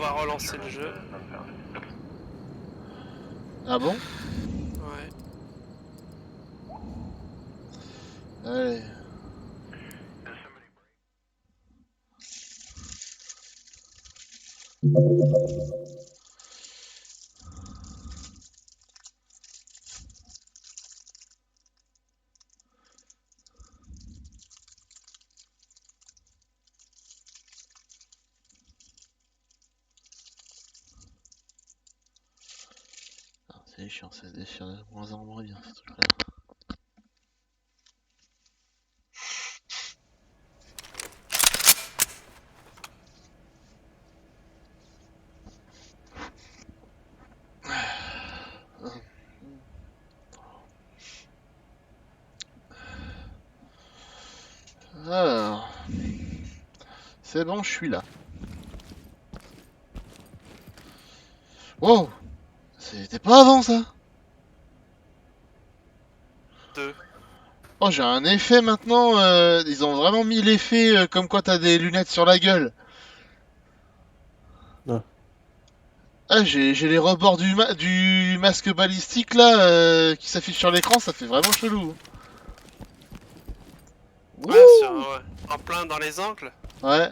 devoir relancer le jeu. Ah bon? Ouais. Allez. Ah, c'est chiant, ça se déchire de moins en moins bien ce truc-là. Alors, c'est bon, je suis là. Wow! C'était pas avant ça? Deux. Oh, j'ai un effet maintenant. Ils ont vraiment mis l'effet comme quoi t'as des lunettes sur la gueule. Ah. Ah, j'ai les rebords du masque balistique là qui s'affiche sur l'écran, ça fait vraiment chelou. Ouais, Wouh! en plein dans les angles. Ouais.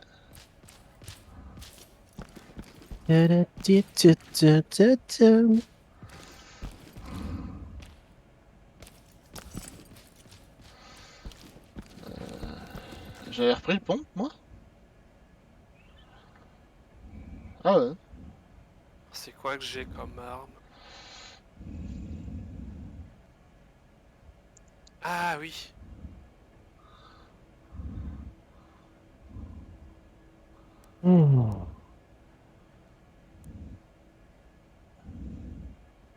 J'avais repris le pont, moi? Ah ouais. C'est quoi que j'ai comme arme? Ah oui. Hmm.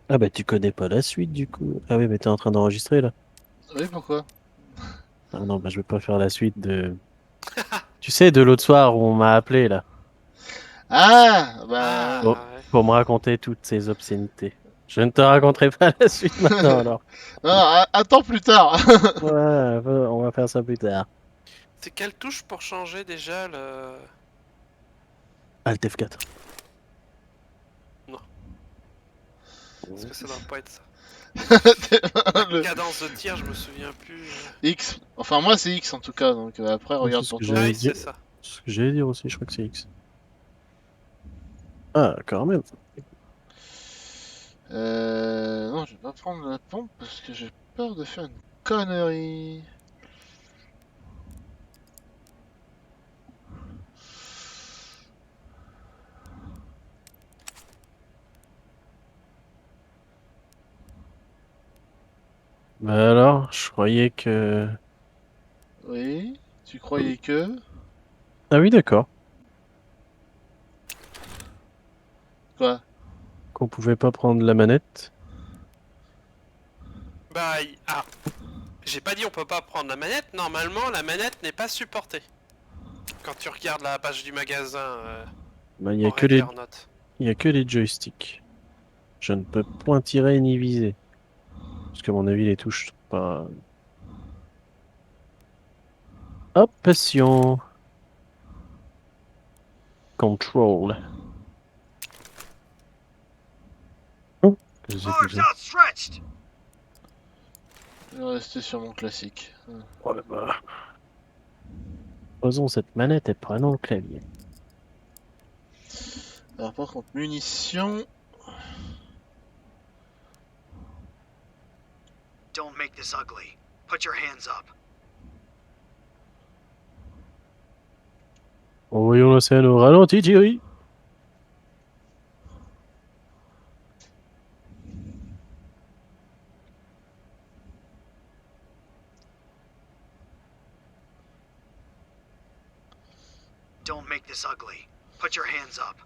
Ah bah tu connais pas la suite du coup. Ah oui mais t'es en train d'enregistrer là. Oui, pourquoi? Ah non bah je vais pas faire la suite de... Tu sais de l'autre soir où on m'a appelé là Ah, bah. pour, Ah ouais. pour me raconter toutes ces obscénités. Je ne te raconterai pas la suite maintenant alors. Non, attends plus tard. Ouais, on va faire ça plus tard. C'est quelle touche pour changer déjà le... Alt F4. Non, parce que ça doit pas être ça. La Le cadence de tir, je me souviens plus. X. Enfin, moi, c'est X en tout cas, donc après, Ouais, c'est regarde ce pour que toi. Ah j'allais oui, dire. c'est ça. Ce que j'allais dire aussi, je crois que c'est X. Ah, quand même. Non, je vais pas prendre la pompe parce que j'ai peur de faire une connerie. Bah alors, je croyais que... Oui, tu croyais que... Ah oui, d'accord. Quoi? Qu'on pouvait pas prendre la manette. Bah, ah, j'ai pas dit on peut pas prendre la manette. Normalement, la manette n'est pas supportée. Quand tu regardes la page du magasin Bah, en règle notes. il y a que les joysticks. Je ne peux point tirer ni viser. Parce que à mon avis, les touches sont pas... Hop, passion. Control. Oh, qu'est-ce que c'est que ça? Je vais rester sur mon classique. Oh là là. Posons cette manette et prenons le clavier. Alors par contre, munitions... Don't make this ugly. Put your hands up. Envoyons la scène au ralenti, Thierry. Don't make this ugly. Put your hands up.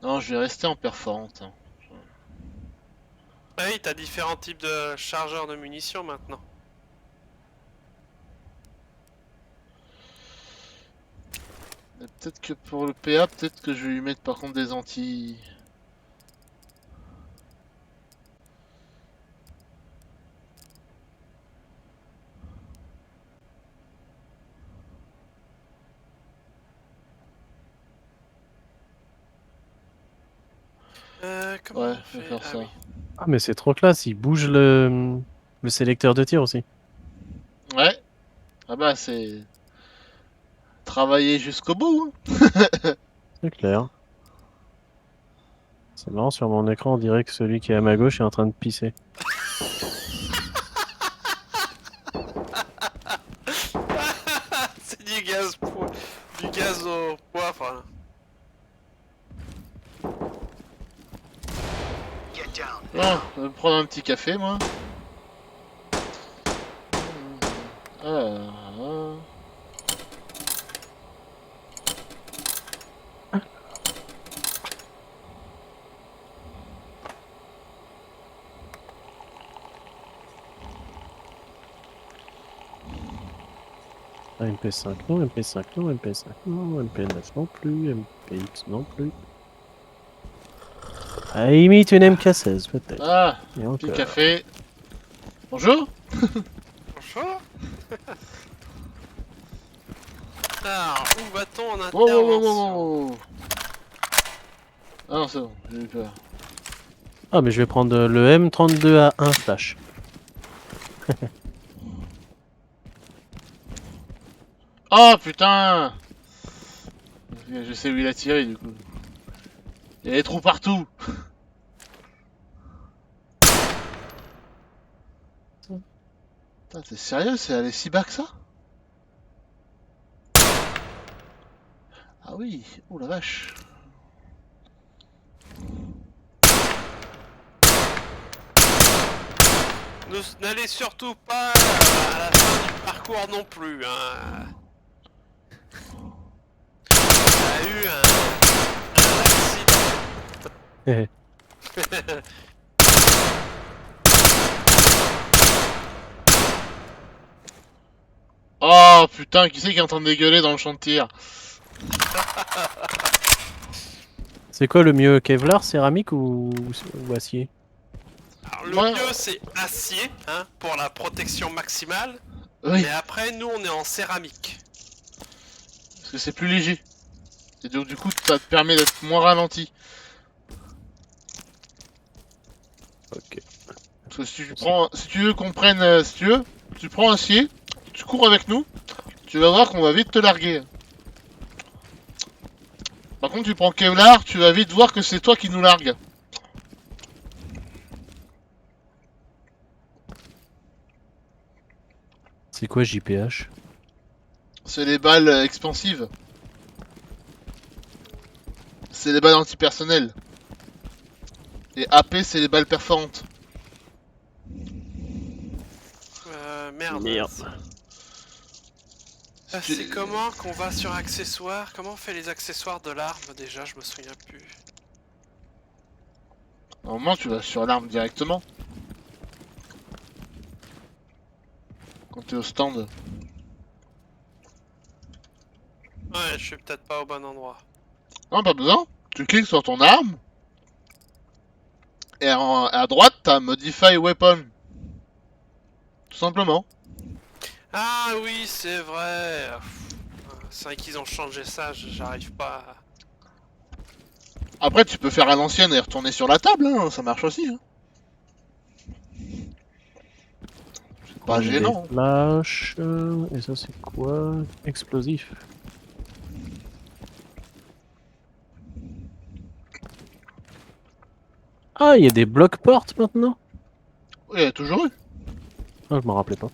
Non, je vais rester en perforante. Ah oui, t'as différents types de chargeurs de munitions maintenant. Peut-être que pour le PA, peut-être que je vais lui mettre par contre des anti... Comment Ouais, on je vais fait? faire Ah ça. oui. Ah, mais c'est trop classe, il bouge le sélecteur de tir aussi. Ouais. Ah bah, c'est travailler jusqu'au bout. Hein. C'est clair. C'est marrant, sur mon écran, on dirait que celui qui est à ma gauche est en train de pisser. C'est du gaz du gaz au poivre. Là. Get down. Bon, je vais me prendre un petit café, moi. Ah. Ah, MP5 non, MP5 non, MP5 non, MP9 non plus, MPX non plus. Ah, imite une MK16 peut-être. Ah, Et petit encore. café. Bonjour. Bonjour. Alors, où va-t-on en Wow, wow, wow, intervention? wow, wow. Ah non, c'est bon, j'ai eu peur. Ah, mais je vais prendre le M32A1 flash. Oh putain. Je sais où il a tiré du coup. Il y a des trous partout. Putain, t'es sérieux? C'est allé si bas que ça? Ah oui, oh la vache. N'allez surtout pas à la fin du parcours non plus. Hein. Il y a eu un accident. Oh putain, qui c'est qui est en train de dégueuler dans le champ de tir? C'est quoi le mieux, Kevlar, céramique ou acier? Alors, le Moi- mieux c'est acier hein, pour la protection maximale. Oui, Mais après, nous on est en céramique. parce que c'est plus léger. Et donc du coup, ça te permet d'être moins ralenti. Ok. Parce que si tu veux qu'on prenne, si tu veux, tu prends acier, tu cours avec nous, tu vas voir qu'on va vite te larguer. Par contre, tu prends Kevlar, tu vas vite voir que c'est toi qui nous largue. C'est quoi JPH? C'est les balles expansives. C'est les balles antipersonnelles. Et AP, c'est les balles perforantes. Merde. Merde. Ah, c'est comment qu'on va sur accessoires? Comment on fait les accessoires de l'arme déjà? Je me souviens plus. Normalement, tu vas sur l'arme directement. Quand t'es au stand. Ouais, je suis peut-être pas au bon endroit. Non, pas besoin. Tu cliques sur ton arme. Et à droite, t'as Modify Weapon. Tout simplement. Ah oui, c'est vrai. C'est vrai qu'ils ont changé ça, j'arrive pas à... Après, tu peux faire à l'ancienne et retourner sur la table, hein, ça marche aussi. Hein. C'est pas gênant. Flash. Et ça, c'est quoi? Explosif. Ah, il y a des blocs portes maintenant? Oui, il y a toujours eu. Ah, je m'en rappelais pas.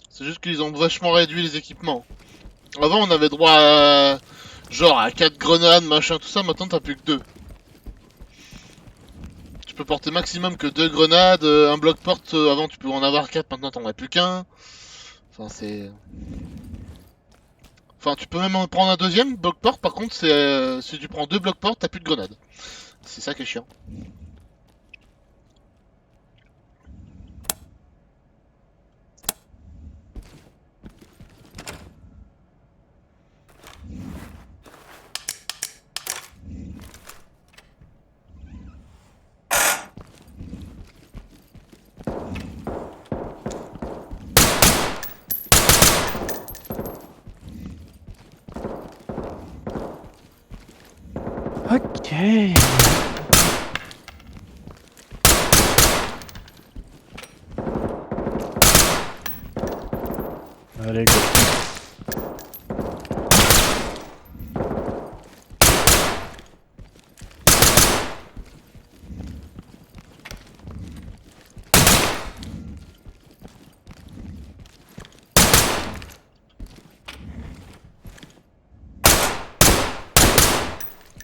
C'est juste qu'ils ont vachement réduit les équipements. Avant, on avait droit à... genre à 4 grenades, machin, tout ça. Maintenant, t'as plus que 2. Tu peux porter maximum que 2 grenades. Un bloc porte, avant, tu peux en avoir 4. Maintenant, t'en as plus qu'un. Enfin, c'est... Enfin, tu peux même en prendre un deuxième bloc porte. Par contre, c'est si tu prends 2 blocs porte, t'as plus de grenades. C'est ça qui est chiant. Ok. Ok. Allez, go.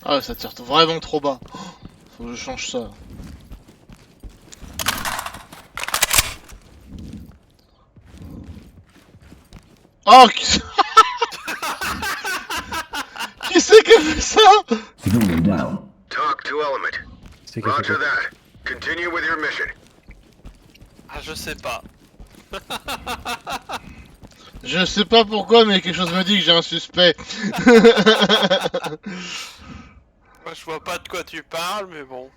Ah, ça tire vraiment trop bas. Oh, faut que je change ça. Oh, qui, qui c'est qui a fait ça? Building down. Talk to Element. C'est qui a fait Roger quoi? that. Continue with your mission. Ah, je sais pas. Je sais pas pourquoi, mais quelque chose me dit que j'ai un suspect. Moi, je vois pas de quoi tu parles, mais bon.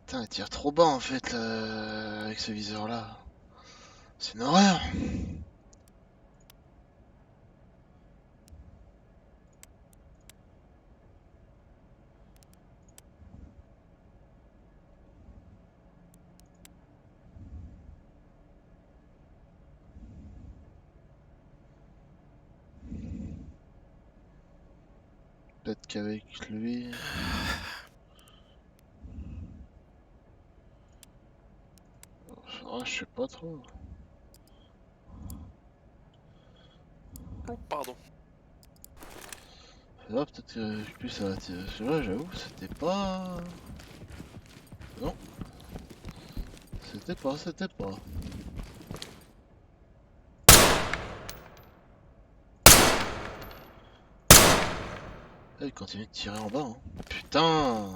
Putain, il tire trop bas en fait là, avec ce viseur là. C'est une horreur. Peut-être qu'avec lui. Ah, je sais pas trop. Oh, pardon. Là, peut-être que plus ça va tirer. Là, j'avoue, c'était pas. Non. C'était pas. Ah, il continue de tirer en bas. Hein. Putain.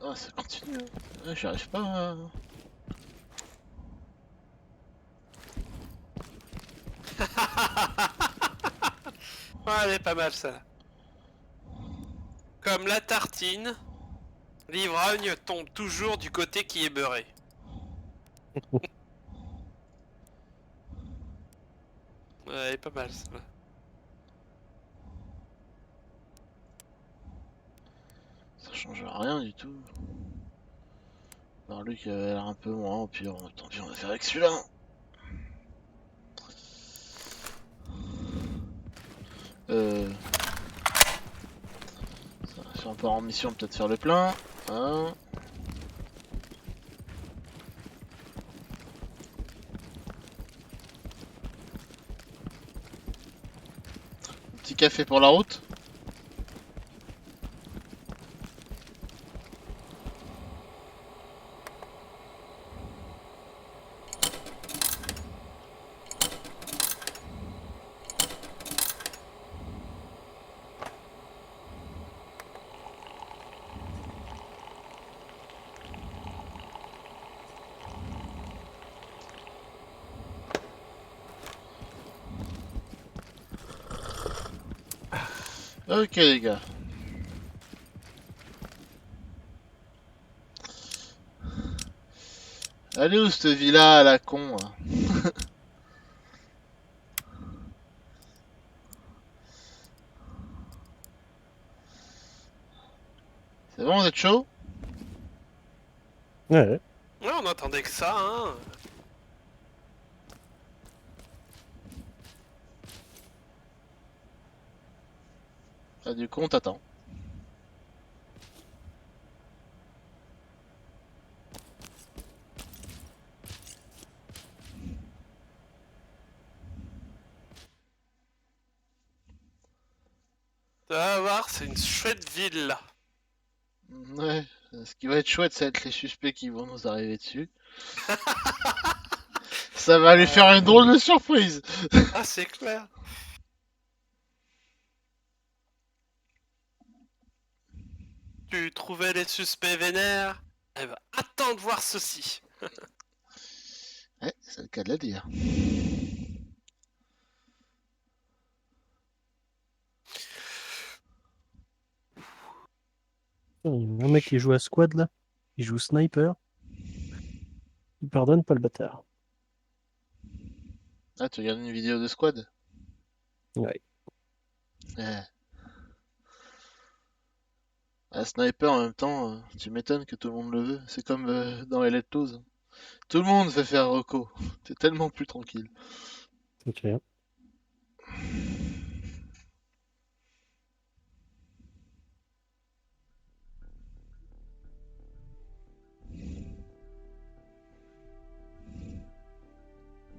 Ah, ça continue. Ah, j'arrive pas à... Ouais, elle est pas mal, ça. Comme la tartine, l'ivrogne tombe toujours du côté qui est beurré. Ouais, elle est pas mal, ça. Ça change rien du tout. Alors lui qui avait l'air un peu moins, au pire, tant pis, on va faire avec celui-là. Si on part en mission, peut-être faire le plein. Hein. Un petit café pour la route. Ok les gars. Allez où cette villa à la con hein. C'est bon, vous êtes chaud? Ouais. Ouais, on attendait que ça, hein. Ah, du coup on t'attend. Tu vas voir, c'est une chouette ville, là. Ouais, ce qui va être chouette, ça va être les suspects qui vont nous arriver dessus. Ça va lui faire une drôle de surprise. Ah, c'est clair. Tu trouvais les suspects vénères? Eh ben, attends de voir ceci. Ouais, c'est le cas de le dire. Un mec qui joue à squad là, il joue sniper, il pardonne pas le bâtard. Ah, tu regardes une vidéo de squad? Ouais. Eh. Un sniper en même temps, tu m'étonnes que tout le monde le veut. C'est comme dans Elite 12. Tout le monde fait faire Reco. T'es tellement plus tranquille. Ok.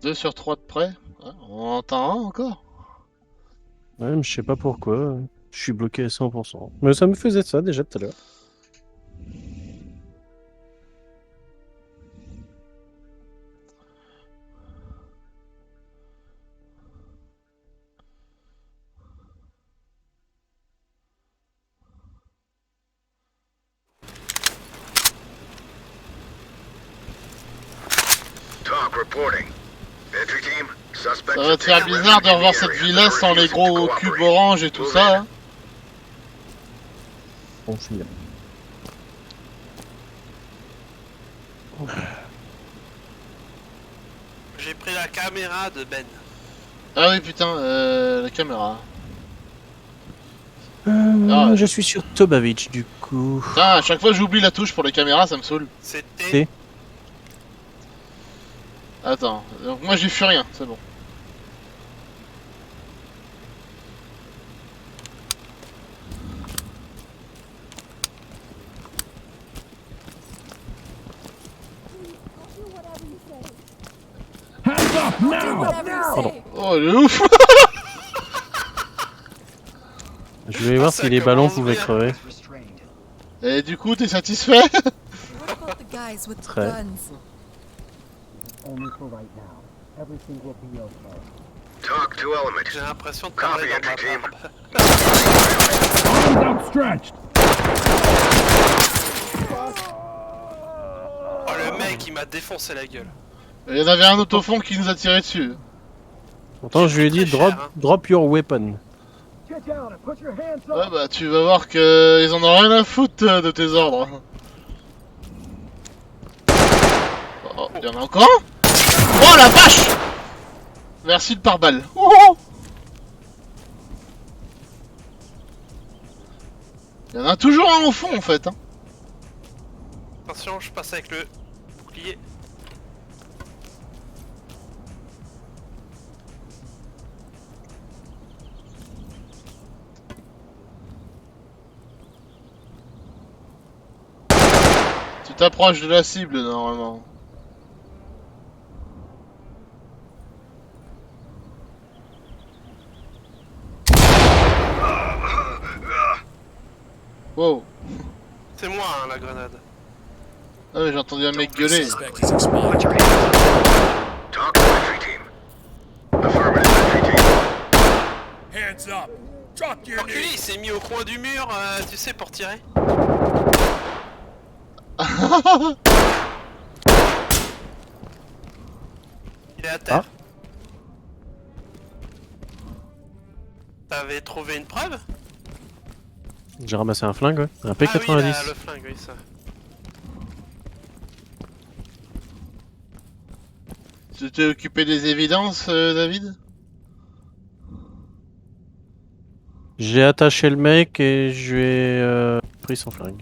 2 sur 3 de près. Ah, on en entend un encore. Ouais, mais je sais pas pourquoi. Je suis bloqué à 100%. Mais ça me faisait ça déjà tout à l'heure. Talk reporting. Entry team, suspects Ça va te faire have taken bizarre de refuge in revoir the cette area. villa They're sans les refusing to gros cooperate. cubes orange et tout Move ça. in. Hein. Confirme. J'ai pris la caméra de Ben. Ah oui, putain, la caméra. Ah, Je suis sur Tobavic du coup. Putain, à chaque fois j'oublie la touche pour les caméras, ça me saoule. C'était... T. Attends, donc moi j'ai fait rien, c'est bon. Oh, le ouf. Je vais voir ça si les ballons commence pouvaient bien. crever. Restrained. Et du coup, t'es satisfait? What about the guys with the Très. guns? Only for right now. Everything will be okay. Talk to element. J'ai l'impression de parler Copy, dans ma entry team. barbe. Arms outstretched! Oh, le mec, il m'a défoncé la gueule. Il y en avait un autre au fond qui nous a tiré dessus. Pourtant, je lui ai dit Très drop, cher, hein. drop your weapon. Get down and put your hands up! Ouais, bah tu vas voir que ils en ont rien à foutre de tes ordres. Oh, il y en a encore un? Oh la vache! Merci le pare-balles. Oh, il y en a toujours un au fond en fait. Hein. Attention, je passe avec le bouclier. Tu t'approches de la cible normalement. Wow. C'est moi, hein, la grenade. Ah mais j'ai entendu un mec gueuler. Put your hands up. Talk to entry team. Affirmative, entry team. Hands up! Drop your L'enculé, knees! il s'est mis au coin du mur, tu sais, pour tirer. Il est à terre. T'avais trouvé une preuve? J'ai ramassé un flingue, ouais. Un Ah oui, P90. le flingue, oui, ça. Tu t'es occupé des évidences, David? J'ai attaché le mec et je lui ai pris son flingue.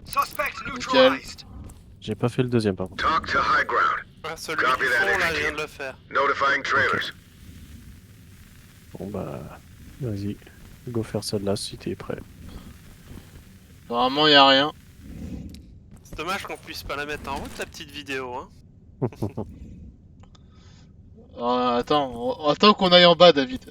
Suspect neutralized. J'ai pas fait le deuxième par contre. Talk to high ground. Ah, celui Copy du that, fond, là, entry je viens team. de le faire. Notifying trailers. Bon bah, vas-y. Go faire celle-là si t'es prêt. Apparemment y a rien. C'est dommage qu'on puisse pas la mettre en route, la petite vidéo, hein. Attends qu'on aille en bas, David.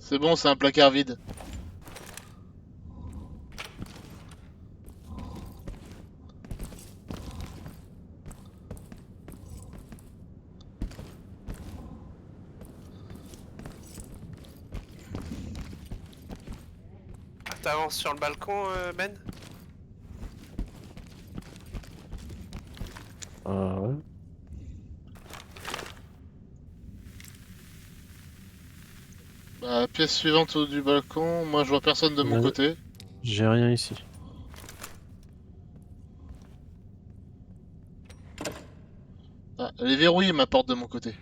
C'est bon, c'est un placard vide. T'avances sur le balcon, Ben? Ah ouais. Bah, pièce suivante du balcon, moi je vois personne de mon Ouais. côté. J'ai rien ici. Ah, elle est verrouillée ma porte de mon côté.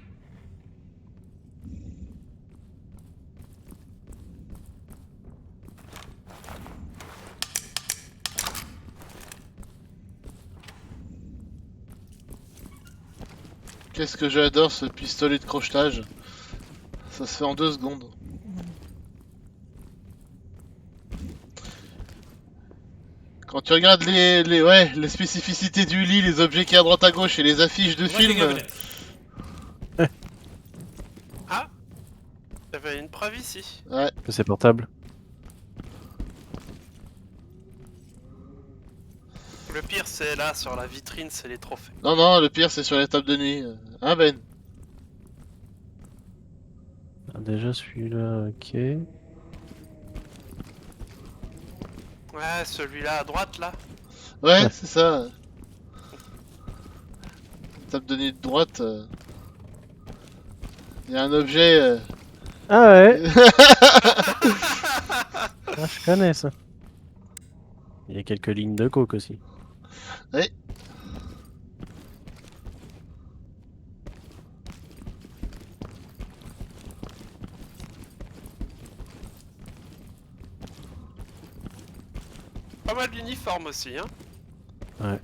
Qu'est-ce que j'adore ce pistolet de crochetage. Ça se fait en 2 secondes. Quand tu regardes les spécificités du lit, les objets qu'il y a à droite à gauche et les affiches de films, Ah! T'avais une preuve ici. ouais, C'est portable. Le pire, c'est là, sur la vitrine, c'est les trophées. non non, le pire c'est sur les tables de nuit. Hein Ben? Ah, déjà celui-là, ok. Ouais, celui-là à droite, là. Ouais, Ouais. c'est ça. Table de nuit de droite. Il y a un objet. Ah ouais. Ah, je connais ça. Il y a quelques lignes de coke aussi. Oui. Pas mal d'uniformes aussi, hein. Ouais.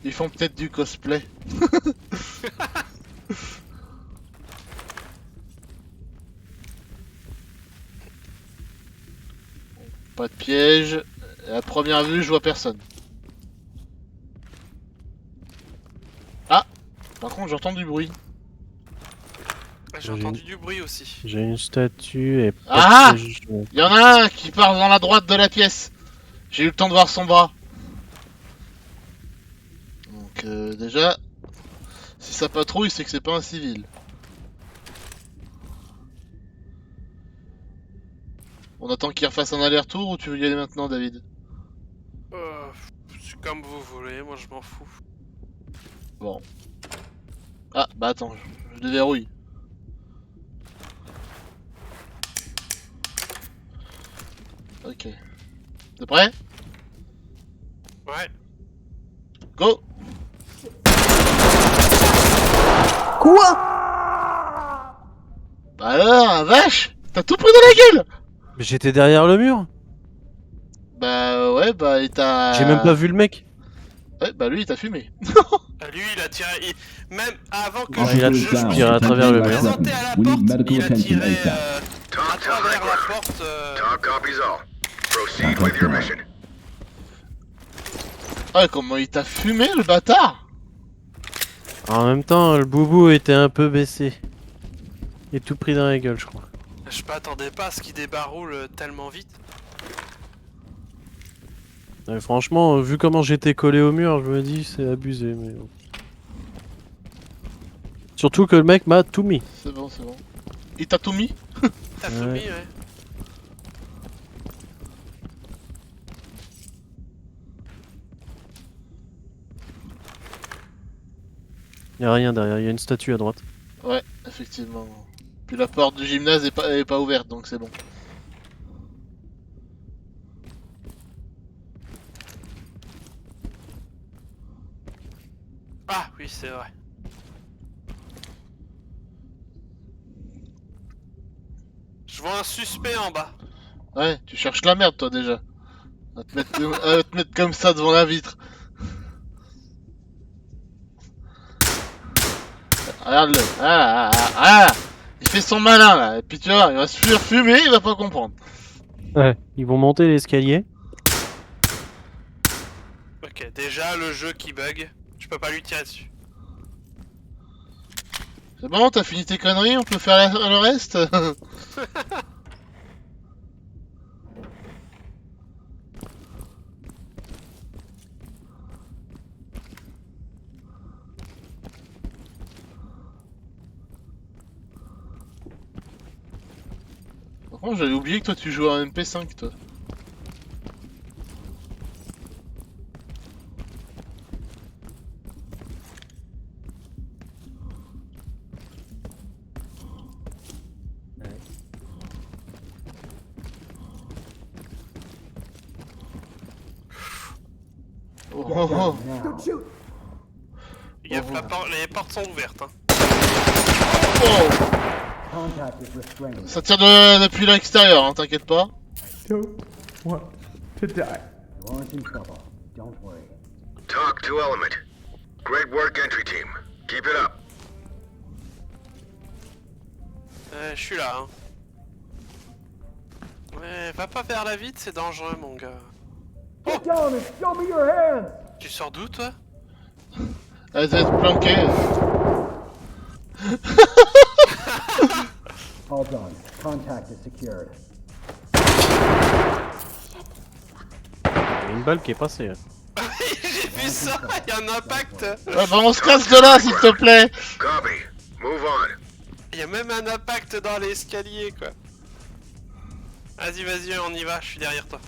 Ils font peut-être du cosplay. Pas de piège. À première vue, je vois personne. Ah! Par contre, j'entends du bruit. J'ai entendu du bruit aussi. J'ai une statue et pas Ah de piège. Il y en a un qui part dans la droite de la pièce. J'ai eu le temps de voir son bras. Donc déjà, si ça patrouille, c'est que c'est pas un civil. On attend qu'il refasse un aller-retour ou tu veux y aller maintenant, David? C'est comme vous voulez, moi je m'en fous. Bon. Ah, bah attends, je déverrouille. Ok. T'es prêt? Ouais. Go! Quoi? Bah alors, vache! T'as tout pris dans la gueule! Mais j'étais derrière le mur. Bah ouais, bah il t'a... J'ai même pas vu le mec. Ouais, bah lui il t'a fumé. Lui, il a tiré. Même avant que Ah, je il a tiré à travers le mur. présenté à la We porte, need medical il a attention tiré ASAP. à Talk to travers high la ground. porte. Talk copies all. Proceed with your mission. Ah, comment il t'a fumé le bâtard! En même temps, le boubou était un peu baissé. Et tout pris dans la gueule, je crois. Je m'attendais pas à ce qu'il débaroule tellement vite. Franchement, vu comment j'étais collé au mur, je me dis c'est abusé. Mais bon. Surtout que le mec m'a tout mis. C'est bon, c'est bon. Il t'a tout mis? T'as tout Ouais. mis, ouais. Y a rien derrière, y a une statue à droite. Ouais, effectivement. Puis la porte du gymnase est pas ouverte, donc c'est bon. Ah oui, c'est vrai. Je vois un suspect en bas. Ouais, tu cherches la merde toi déjà. À te mettre comme ça devant la vitre. Regarde-le. Il fait son malin là. Et puis tu vois, il va se faire fumer, il va pas comprendre. Ouais. Ils vont monter l'escalier. Ok, déjà le jeu qui bug. Je peux pas lui tirer dessus. C'est bon, t'as fini tes conneries, on peut faire le reste. Par contre, j'avais oublié que toi tu joues en MP5, toi. Oh, Get oh, oh. down now. Fais gaffe, les portes sont ouvertes. Hein. Oh. Contact is restrained. Ça tire depuis l'extérieur, hein, t'inquiète pas. Don't want to die. You aren't in trouble. Don't worry. Talk to Element. Great work, entry team. Keep it up. Je suis là. Hein. Ouais, va pas vers la vide, c'est dangereux, mon gars. Get down and show me your hands! Tu sors d'où, toi? Elle va être planquée. All done. Contact is secured. Il y a une balle qui est passée. Hein. J'ai vu ça, il y a un impact. Ouais, bah on se casse de là, s'il te plaît. Copy. Move on. Il y a même un impact dans l'escalier, quoi. Vas-y, vas-y, on y va, je suis derrière toi.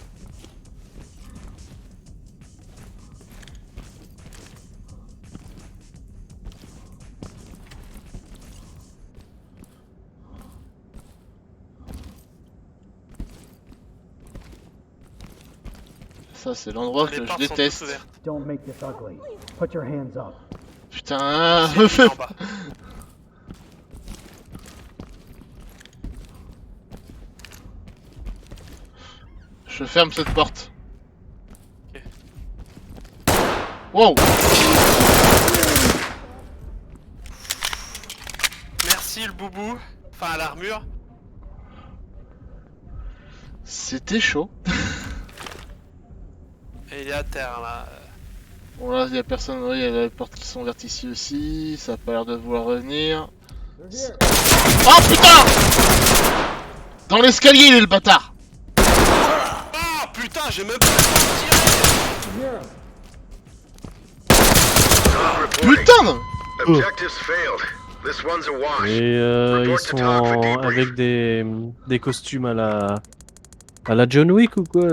Ça, c'est l'endroit Les que je portes sont toutes déteste. ouvertes. Don't make this ugly. Put your hands up. Putain, C'est lui en bas. je ferme cette porte. Ok. Wow. Merci le boubou. Enfin, l'armure. C'était chaud. Et il est à terre, là. Bon là, il y a personne, oui, il y a les portes qui sont ouvertes ici aussi, ça a pas l'air de vouloir revenir. Oh putain! Dans l'escalier, il est le bâtard! Oh putain, j'ai même pas le temps de tirer. Putain! non. Objectives failed. This one's a wash. Et ils Report to sont talk for debrief. avec des costumes à la John Wick ou quoi?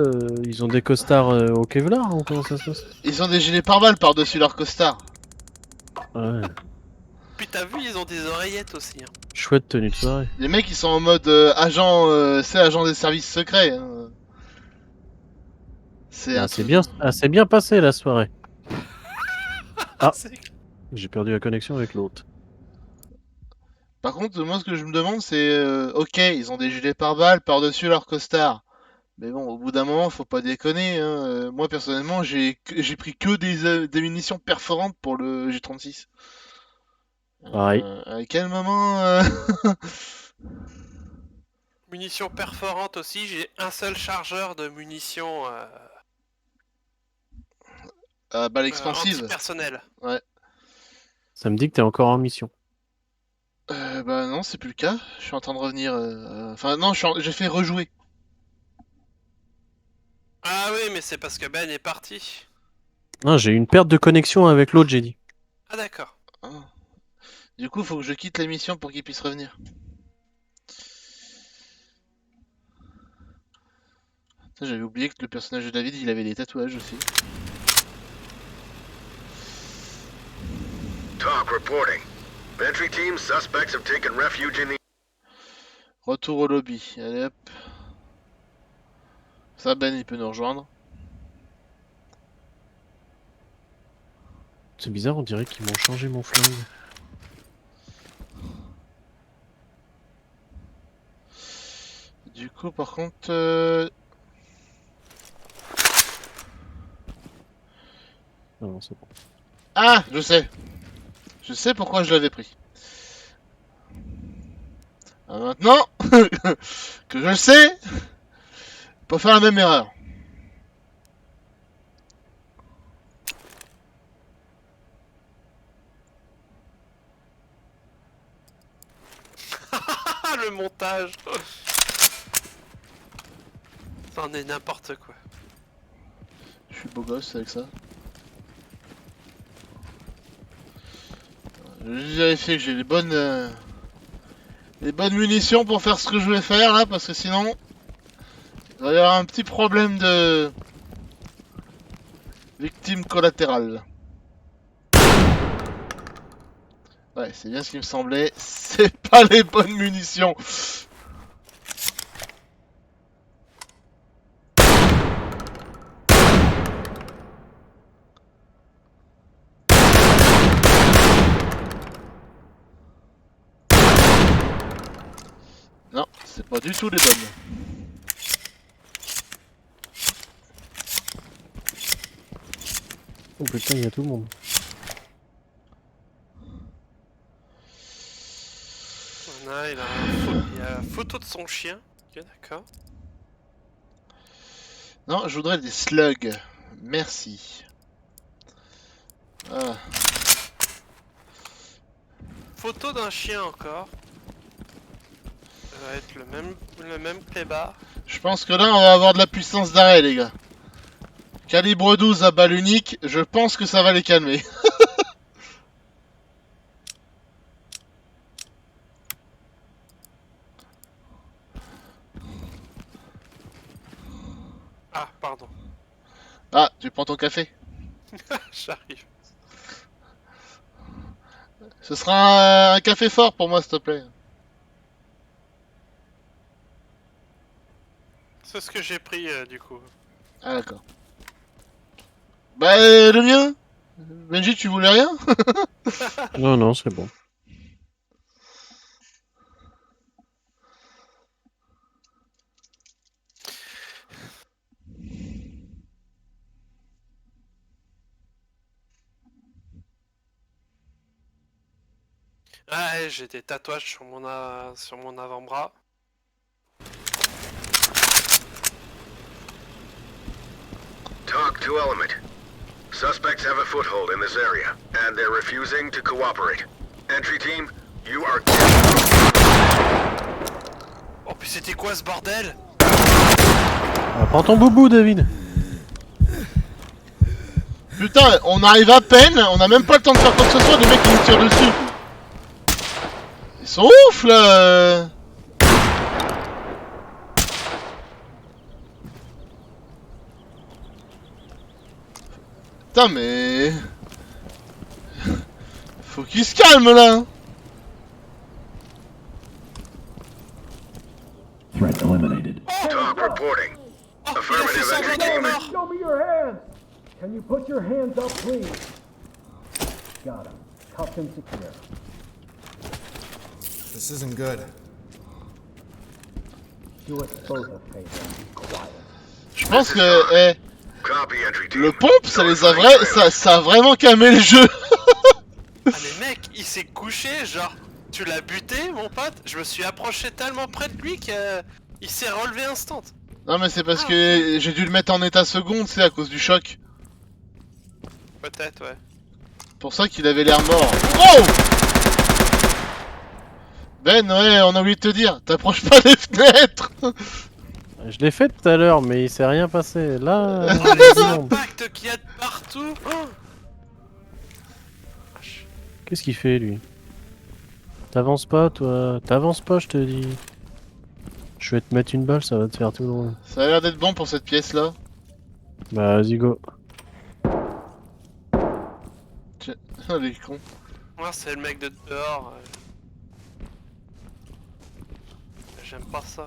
Ils ont des costards au Kevlar ou comment ça se passe? Ils ont des gilets pare-balles par-dessus leur costard. Ouais, Puis t'as vu, ils ont des oreillettes aussi. Hein. chouette tenue de soirée. Les mecs, ils sont en mode agent, c'est agent des services secrets. Hein. C'est un Ah, truc- c'est bien passé la soirée. Ah. C'est- J'ai perdu la connexion avec l'autre. Par contre, moi, ce que je me demande, c'est, ok, ils ont des gilets pare-balles par-dessus leur costard. Mais bon, au bout d'un moment, faut pas déconner. Hein. Moi, personnellement, j'ai pris que des munitions perforantes pour le G36. Pareil. À quel moment Munitions perforantes aussi, j'ai un seul chargeur de munitions balle expansive. antipersonnelles. Ça me dit que t'es encore en mission. Bah non, c'est plus le cas. Je suis en train de revenir. Enfin non, j'ai fait rejouer. Ah oui, mais c'est parce que Ben est parti. Non, j'ai eu une perte de connexion avec l'autre, j'ai dit. Ah d'accord. Ah. Du coup, faut que je quitte la mission pour qu'il puisse revenir. Putain, j'avais oublié que le personnage de David, il avait des tatouages aussi. Talk reporting. Entry team, suspects have taken refuge in the... Retour au lobby. Allez hop. Ça, Ben, il peut nous rejoindre. C'est bizarre, on dirait qu'ils m'ont changé mon flingue. Du coup, par contre... Non, c'est bon. Ah, je sais. Je sais pourquoi je l'avais pris. Ah, maintenant que je le sais, pas faire la même erreur. montage. C'en est n'importe quoi. Je suis beau gosse avec ça. Je vais vérifier que j'ai les bonnes munitions pour faire ce que je vais faire là, parce que sinon il va y avoir un petit problème de victime collatérale. Ouais, c'est bien ce qui me semblait. C'est pas les bonnes munitions. Non, c'est pas du tout les bonnes. Oh putain, il y a tout le monde. Voilà, il y a une photo de son chien. Ok, d'accord. Non, je voudrais des slugs. Merci. Ah. Photo d'un chien encore. Ça va être le même clébard. Je pense que là, on va avoir de la puissance d'arrêt, les gars. Calibre 12 à balle unique, je pense que ça va les calmer. Ah, pardon. Ah, tu prends ton café. J'arrive. Ce sera un café fort pour moi, s'il te plaît. C'est ce que j'ai pris du coup. Ah, d'accord. Bah, le mien Benji, tu voulais rien? Non, non, c'est bon. Ouais, j'ai des tatouages sur mon avant-bras. Talk to Element. Suspects have a foothold in this area, and they're refusing to cooperate. Entry team, you are... Oh, puis c'était quoi ce bordel? Ah, prends ton boubou, David. Putain, on arrive à peine, on a même pas le temps de faire quoi que ce soit, des mecs qui nous tirent dessus. Ils sont ouf là. Putain mais... Faut qu'ils se calment là. Threat eliminated. Talk reporting. Oh, il a fait Affirmative, semblant entry d'être team. mort. Show me your hands! Can you put your hands up, please? Got him. Cuffed and secure. This isn't good. Do us both a favor and be quiet. Je pense que Copy, entry team. le pompe ça les a ça a vraiment calmé le jeu. Ah mais mec, il s'est couché, genre, tu l'as buté mon pote? Je me suis approché tellement près de lui qu'il s'est relevé instant. Non mais c'est parce que j'ai dû le mettre en état second, c'est à cause du choc. Peut-être, ouais. Pour ça qu'il avait l'air mort. Oh! Ben ouais, on a oublié de te dire, t'approches pas des fenêtres. Je l'ai fait tout à l'heure, mais il s'est rien passé. Là, Oh, il y a les du monde. impacts qu'il y a de partout. Oh. Qu'est-ce qu'il fait, lui? T'avances pas, toi. T'avances pas, je te dis. Je vais te mettre une balle, ça va te faire tout drôle. Ça a l'air d'être bon pour cette pièce là. Bah, vas-y, go. Tiens, oh, les cons. Moi, c'est le mec de dehors. J'aime pas ça.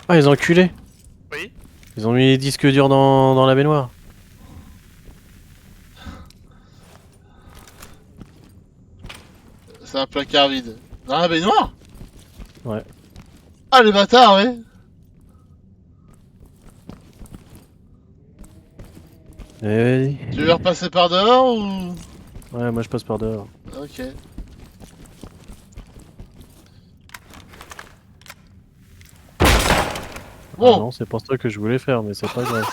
Ah, les enculés! Oui. Ils ont mis les disques durs dans la baignoire. C'est un placard vide. Dans la baignoire? Ouais. Ah les bâtards, ouais. Eh, Tu veux repasser par dehors ou... ouais, moi je passe par dehors. Ok. Ah Bon, non, c'est pas ça que je voulais faire, mais c'est pas grave.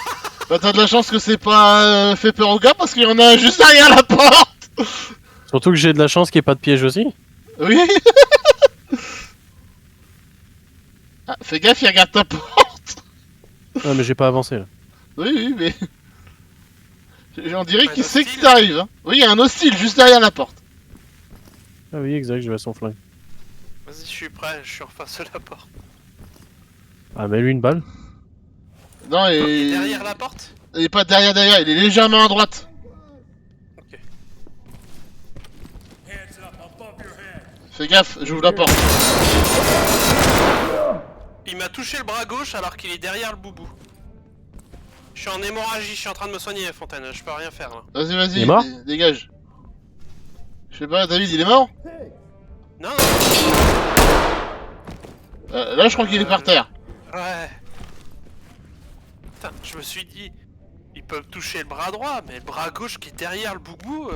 bah t'as de la chance que c'est pas fait peur au gars parce qu'il y en a juste derrière la porte. Surtout que j'ai de la chance qu'il n'y ait pas de piège aussi. Oui. Ah, fais gaffe, il regarde ta porte. Ah mais j'ai pas avancé là. Oui, mais... On dirait Un qu'il sait que hostile t'arrives. Hein. Oui, il y a un hostile juste derrière la porte. Ah oui exact, je vais à son flingue. Vas-y, je suis prêt, je suis en face de la porte. Ah mais lui une balle. Non, Il est et... derrière la porte? Il est pas derrière, il est légèrement à droite. Ok. Fais gaffe, j'ouvre la porte. Il m'a touché le bras gauche alors qu'il est derrière le boubou. Je suis en hémorragie, je suis en train de me soigner, Fontaine, je peux rien faire là. Vas-y, Il vas-y, est mort dégage. Je sais pas, David, il est mort? Non, Là, je crois qu'il est par terre. ouais. Putain, je me suis dit, ils peuvent toucher le bras droit, mais le bras gauche qui est derrière le boubou,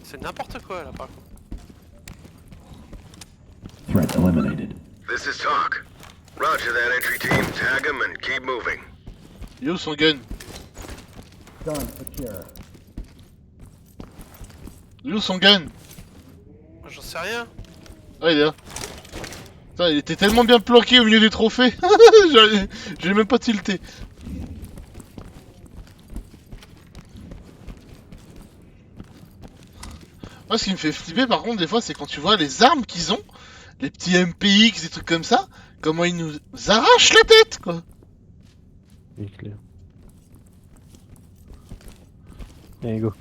c'est n'importe quoi là par contre. Threat eliminated. This is talk. Roger that, entry team. Tag him and keep moving. Il est où son gun? Done, secure. Il est où son gun? Moi, j'en sais rien. Ah, il est là. Putain, il était tellement bien planqué au milieu des trophées. J'ai même pas tilté. Moi, ce qui me fait flipper par contre, des fois, c'est quand tu vois les armes qu'ils ont, les petits MPX, des trucs comme ça, comment ils nous arrachent la tête, quoi. Il est clair. Allez go.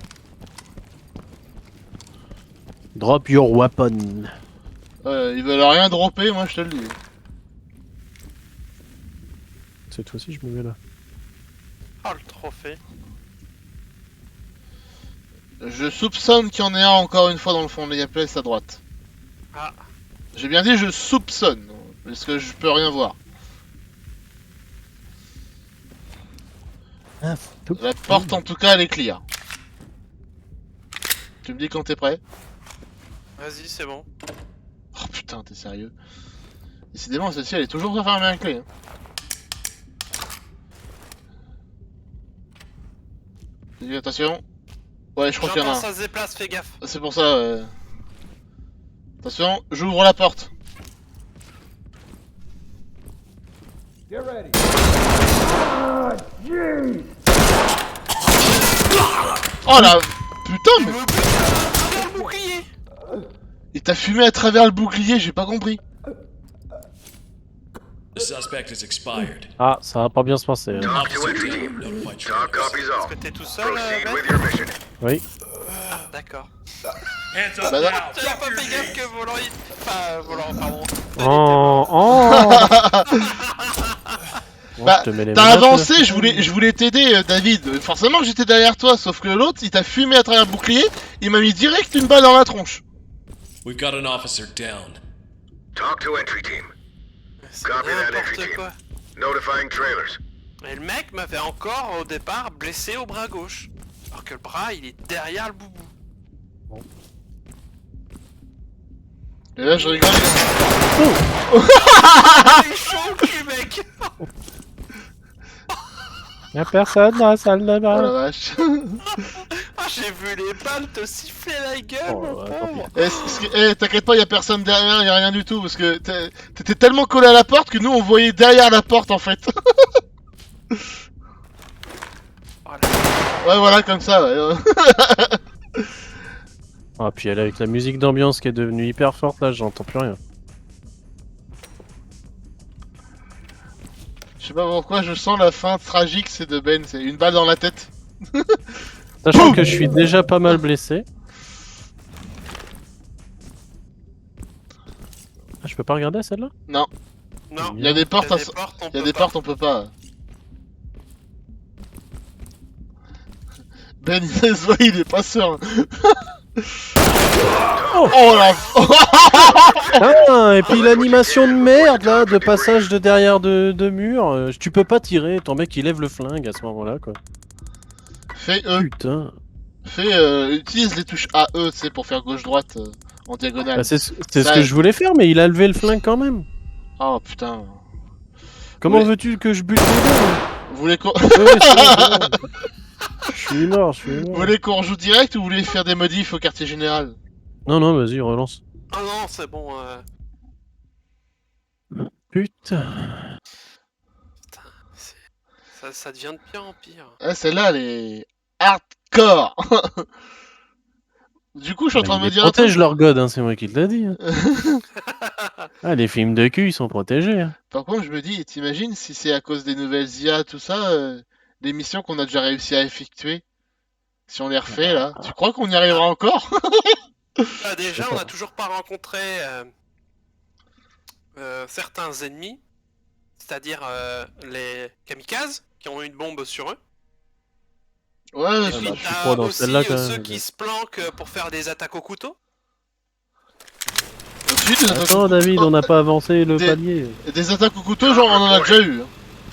Drop your weapon. Ils veulent rien dropper, moi je te le dis. Cette fois-ci je me mets là. Oh le trophée. Je soupçonne qu'il y en ait un encore une fois dans le fond de la place à droite. Ah, J'ai bien dit je soupçonne, parce que je peux rien voir. La porte en tout cas elle est clear. Tu me dis quand t'es prêt? vas-y, c'est bon. Oh putain, t'es sérieux? Décidément, celle-ci elle est toujours fermée à clé. Hein. Dis attention. Ouais, je crois qu'il y en a J'entends un. ça se déplace, fais gaffe. C'est pour ça. Attention, j'ouvre la porte. Get ready. Oh la putain, mais Regarde le bouclier. il t'a fumé à travers le bouclier, j'ai pas compris. The suspect is expired. Ah, ça va pas bien se passer. Talk to Officer entry down. team. Notify Talk trailers. copies Est-ce all. que t'es tout seul, Proceed Ben with your mission. Oui. D'accord. Hands up Bah non. now. Tu n'as pas fait gaffe que volant il... Enfin, volant, pardon. Oh, oh. Bon, Bah, je te mets les t'as menottes, avancé, je voulais t'aider, David. Forcément que j'étais derrière toi, sauf que l'autre, il t'a fumé à travers le bouclier, il m'a mis direct une balle dans la tronche. We've got an officer down. Talk to entry team. C'est Copy that, entry n'importe team. quoi. Notifying trailers. Et le mec m'avait encore au départ blessé au bras gauche. Alors que le bras il est derrière le boubou. Et là, je rigole. Il est chaud le cul, mec. Y'a personne dans la salle de Oh la bain. vache. Ah, j'ai vu les balles te siffler la gueule, Oh, mon ouais, tant pauvre. T'inquiète pas, y'a personne derrière, y'a rien du tout, parce que t'étais tellement collé à la porte que nous on voyait derrière la porte en fait. Voilà. Ouais, voilà, comme ça, ouais. Ah, puis elle avec la musique d'ambiance qui est devenue hyper forte là, j'entends plus rien. Je sais pas pourquoi, je sens la fin tragique, c'est de Ben, c'est une balle dans la tête. Sachant que je suis déjà pas mal blessé. Ah, je peux pas regarder celle-là? Non. Il y a des portes, y a à... des portes, on il y a peut des pas. portes, on peut pas. Ben, il se voit, il est pas serein. Oh la... Ah, et puis l'animation de merde là, de passage de derrière de mur, tu peux pas tirer, ton mec il lève le flingue à ce moment-là quoi. Fais Putain. utilise les touches A, E, tu sais, pour faire gauche-droite en diagonale. Bah, c'est ce Ça- que je voulais faire, mais il a levé le flingue quand même. Oh putain. Comment Oui. veux-tu que je bute les deux? Vous voulez quoi? Ouais, c'est bon, c'est bon. Je suis mort, je suis Vous mort. voulez qu'on rejoue direct ou vous voulez faire des modifs au quartier général? Non, non, vas-y, relance. Ah non, c'est bon. Putain. Ça devient de pire en pire. Ah, celle-là, elle est hardcore. Du coup, je suis en train de me Ils dire un truc. protègent leur god, hein, c'est moi qui te l'ai dit. Hein. Ah, les films de cul, ils sont protégés. Hein. Par contre, je me dis, t'imagines si c'est à cause des nouvelles IA, tout ça, les missions qu'on a déjà réussi à effectuer, si on les refait là, tu crois qu'on y arrivera encore? Ah, déjà, sais on pas. n'a toujours pas rencontré certains ennemis, c'est-à-dire les kamikazes qui ont une bombe sur eux. Ouais, Et c'est- puis bah, je suis t'as pas dans aussi celle-là, quand ceux même. qui se planquent pour faire des attaques au couteau. Ensuite, des attaques Attends, au David, couteau- on n'a pas avancé le Des- palier. Des attaques au couteau, genre on en a déjà eu. Hein.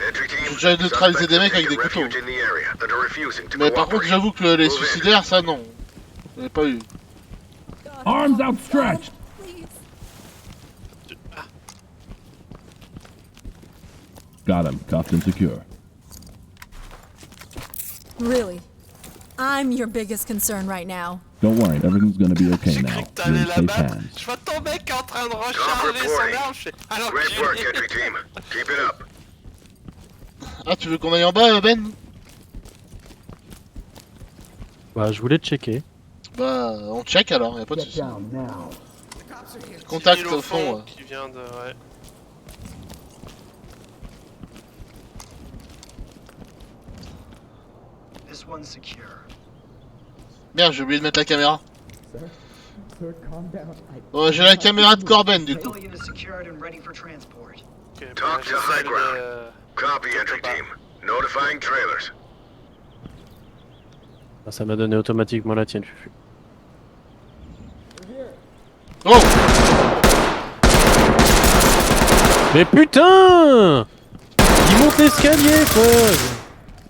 Entry team, J'ai déjà neutralisé des mecs avec des suspects have couteaux. taken refuge in the area and are refusing to Mais par contre, cooperate. j'avoue que les suicidaires, ça non. J'en ai pas eu. God, Arms help, outstretched. please. Ah, Got him. Cuffed and secure. Really? I'm your biggest concern right now. Don't worry, everything's gonna be okay j'ai now. cru que You're t'allais in la safe battre. hands. Je vois ton mec qui est en train de recharger son reporting. arme. Je fais, alors Great work, entry team. Keep it up. Ah, tu veux qu'on aille en bas, Ben? Bah, je voulais checker. Bah, on check alors, y a pas de soucis. now. Contact au fond. Ouais. qui vient de. Ouais. This one's secure. Merde, j'ai oublié de mettre la caméra. Sir, calm down. Bon, j'ai la caméra de Corben du coup. Civilian is secured and ready for transport. Ok, bah, Talk to j'essaie high ground. de- Copy, entry team. Notifying trailers. Ah, ça m'a donné automatiquement la tienne, Fufu. Oh! Mais putain! Il monte l'escalier, quoi!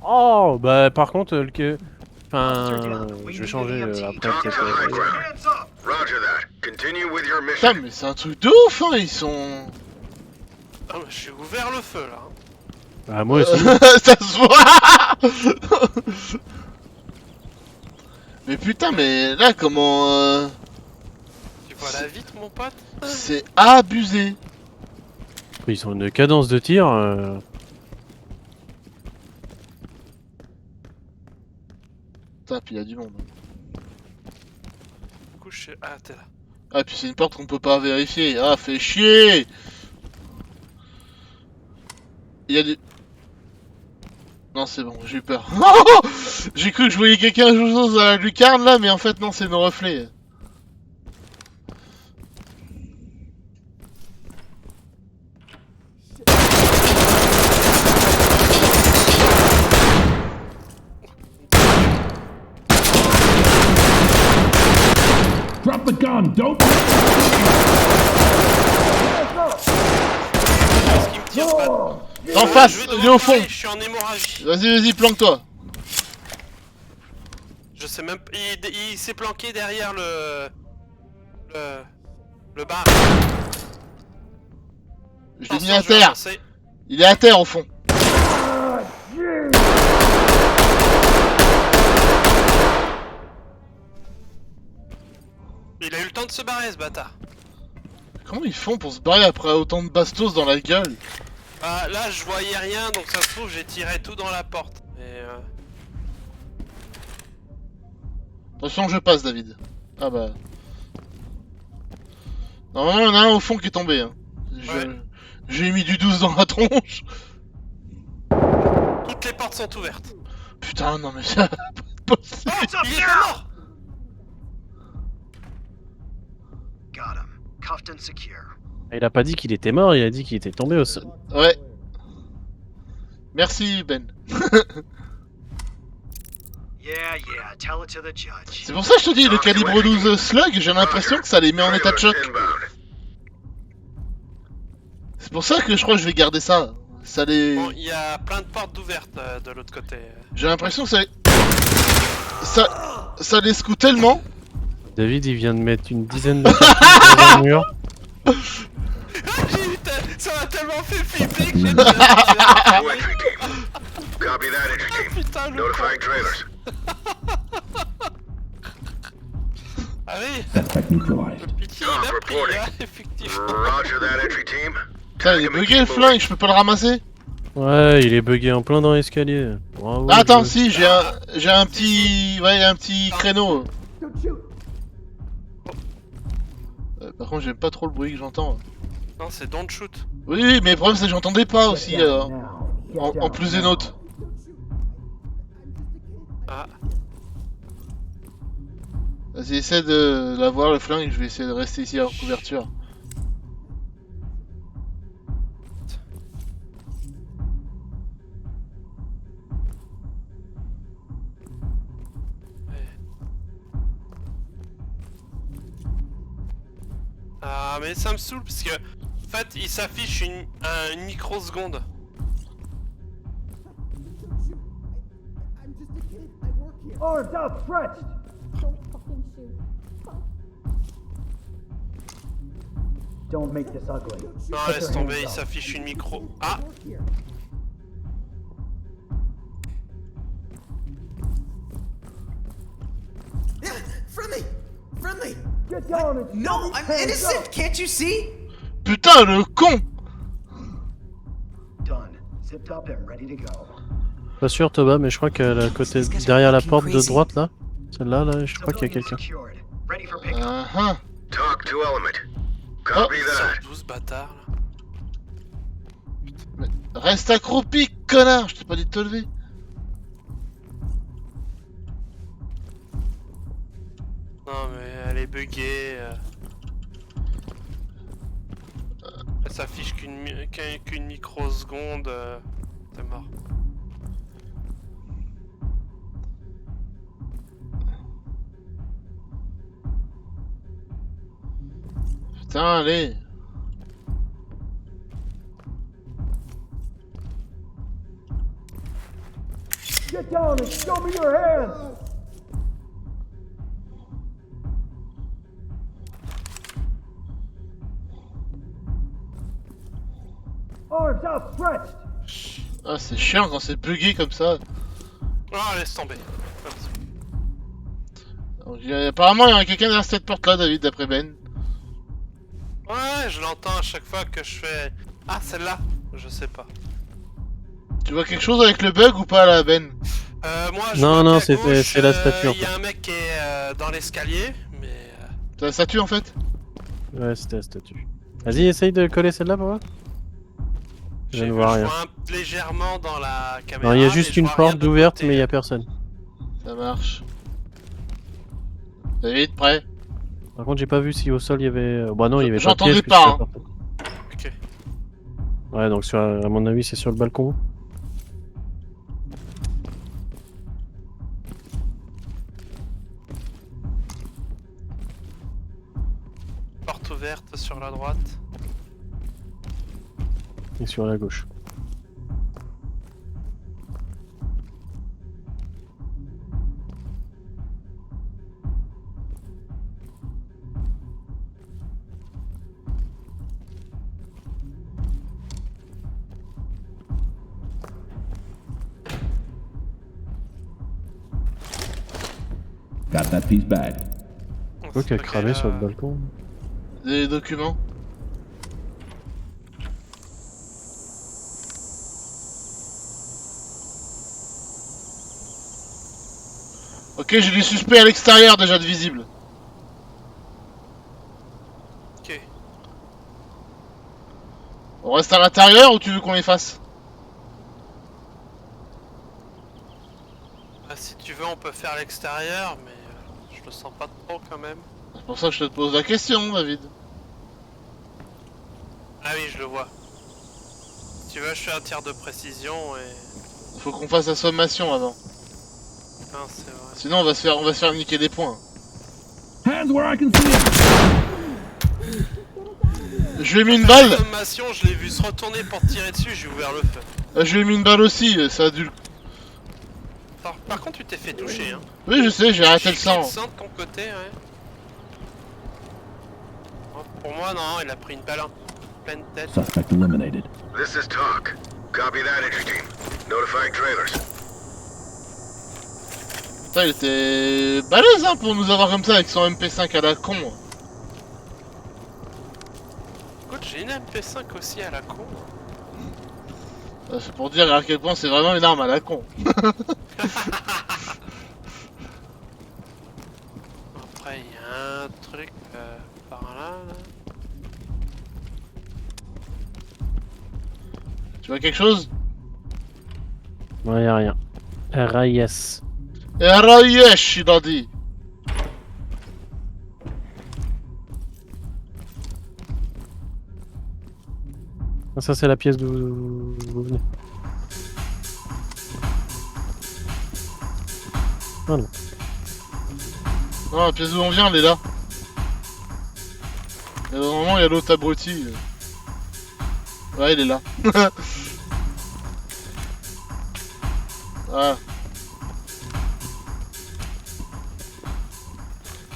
Oh, bah, par contre, le que. Enfin, je vais changer après, Talk to peut-être. high ground. Hands up! Roger that. Continue with your Putain, mission. mais c'est un truc de ouf, hein, ils sont. Ah, mais je suis ouvert le feu là. Ah, moi aussi. Ça se voit! Mais putain, mais là, comment. Tu vois la vite, mon pote? C'est abusé! Ils ont une cadence de tir. Putain, puis il y a du monde. Du coup, ah, t'es là. Ah, puis c'est une porte qu'on peut pas vérifier. Ah, fait chier! Il y a du. Non, c'est bon, j'ai eu peur. J'ai cru que je voyais quelqu'un jouer à la lucarne là, mais en fait, non, c'est nos reflets. Drop the gun, dope! Qu'est-ce qui me tire ce bâtard? En face, Je vais il est devoir au fond! parler, je suis en hémorragie. Vas-y, vas-y, planque-toi! Je sais même pas. Il s'est planqué derrière le bar. Je l'ai mis Attention, à je vais terre! avancer. Il est à terre au fond! Il a eu le temps de se barrer ce bâtard. Comment ils font pour se barrer après autant de bastos dans la gueule? Ah, là je voyais rien donc ça se trouve j'ai tiré tout dans la porte. Mais Attention, je passe, David. Ah bah. Normalement, il y en a un au fond qui est tombé. Hein. Ouais. J'ai mis du 12 dans la tronche. toutes les portes sont ouvertes. Putain, non mais ça va pas être possible. Hands up Il est pas now! mort. Got him. Cuffed and secure. Il a pas dit qu'il était mort, il a dit qu'il était tombé au sol. Ouais. Merci, Ben. Yeah, yeah. Tell it to the judge. C'est pour ça que je te dis, le calibre 12 slug, j'ai l'impression que ça les met en état de choc. Trailers inbound. C'est pour ça que je crois que je vais garder ça. Ça les... Bon, il y a plein de portes ouvertes de l'autre côté. J'ai l'impression que ça les... Ça les secoue tellement. David, il vient de mettre une dizaine de cartouches dans le mur. Ça m'a tellement fait flipper que j'ai Entry team. Copy that, entry team. Putain, le Notifying trailers. Ah oui, Suspect neutralized. le pitié Talk il a pris, reporting. hein, effectivement. Roger that, entry team. Putain, il est bugué le flingue, je peux pas le ramasser? Ouais, il est bugué en plein dans l'escalier. Bravo, Ah, attends, jeu. si, j'ai un petit... Ouais, un petit créneau. Don't shoot! Par contre, j'aime pas trop le bruit que j'entends. Non, c'est don't shoot. Oui, oui, mais le problème c'est que j'entendais pas aussi, Now. Get en down plus des now. notes. Ah, Vas-y, essaie de l'avoir le flingue, je vais essayer de rester ici en couverture. ah, mais ça me saoule parce que, en fait, il s'affiche une microseconde. Arms outstretched! Don't make this ugly. Non, Put laisse your tomber, hands il up. s'affiche une micro. Ah, Friendly! Friendly! Get down and No, I'm hands innocent! up. Can't you see? Putain, le con! Done. Zipped up and ready to go. Pas sûr, Toba, mais je crois que la côté derrière la porte de droite là, celle-là, là, je crois qu'il y a Civilian quelqu'un. secured. Ready for pickup. Ah, Talk to element. Copy that. 12 bâtards là. reste accroupi, connard! Je t'ai pas dit de te lever. Non, mais elle est buggée. Elle s'affiche qu'une microseconde. C'est mort. Putain, allez! Get down and show me your hands! Arms outstretched! Ah, c'est chiant quand c'est bugué comme ça. Oh, laisse tomber. Donc, apparemment, il y a quelqu'un derrière cette porte-là, David, d'après Ben. Ouais, je l'entends à chaque fois que je fais. Ah, celle-là. Je sais pas. Tu vois quelque chose avec le bug ou pas, là, Ben? Moi, je Non, vois non, qu'à c'est gauche, la statue, en Il y a un mec qui est dans l'escalier, mais. C'est la statue, en fait? Ouais, c'était la statue. Vas-y, essaye de coller celle-là pour voir. Je ne vois rien. Légèrement dans la caméra. Non, il y a mais juste je une vois rien porte de ouverte, côté. mais il y a personne. Ça marche. David, prêt? Par contre, j'ai pas vu si au sol il y avait. Bah non, il y avait pas de J'entendais piège, pas, puisque hein. la porte- Ok. Ouais, donc à mon avis, c'est sur le balcon. Porte ouverte sur la droite. Et sur la gauche. Got that piece back. Quoi qui a cramé sur le balcon? Des documents. Ok, j'ai des suspects à l'extérieur déjà de visibles. Ok. On reste à l'intérieur ou tu veux qu'on les fasse? Ah, si tu veux, on peut faire l'extérieur, mais je le sens pas trop quand même. C'est pour ça que je te pose la question, David. Ah oui, je le vois. Si tu veux, je fais un tir de précision et. Faut qu'on fasse la sommation avant. Non, c'est vrai. Sinon on va se faire niquer des points. Hands where I can see them! Je lui ai mis une balle. La sommation, je l'ai vu se retourner pour tirer dessus, j'ai ouvert le feu. Je lui ai mis une balle aussi, ça a dû... Par contre, tu t'es fait toucher, hein. Oui, je sais, j'ai arrêté le Gilet de sang. sang de ton côté, ouais. Oh, pour moi, non, il a pris une balle en pleine tête. Suspect eliminated. This is talk. Copy that, entry team. Notifying trailers. Ça, il était balèze hein, pour nous avoir comme ça avec son MP5 à la con. Écoute, j'ai une MP5 aussi à la con. C'est pour dire à quel point c'est vraiment une arme à la con. Après, il y a un truc par là. Tu vois quelque chose? Ouais, y'a rien. RAIS. RAIS, il a dit. Ah, ça, c'est la pièce d'où vous venez. Ah non. Non, la pièce d'où on vient, elle est là. Et normalement, il y a l'autre abruti. Ouais, il est là. Ah.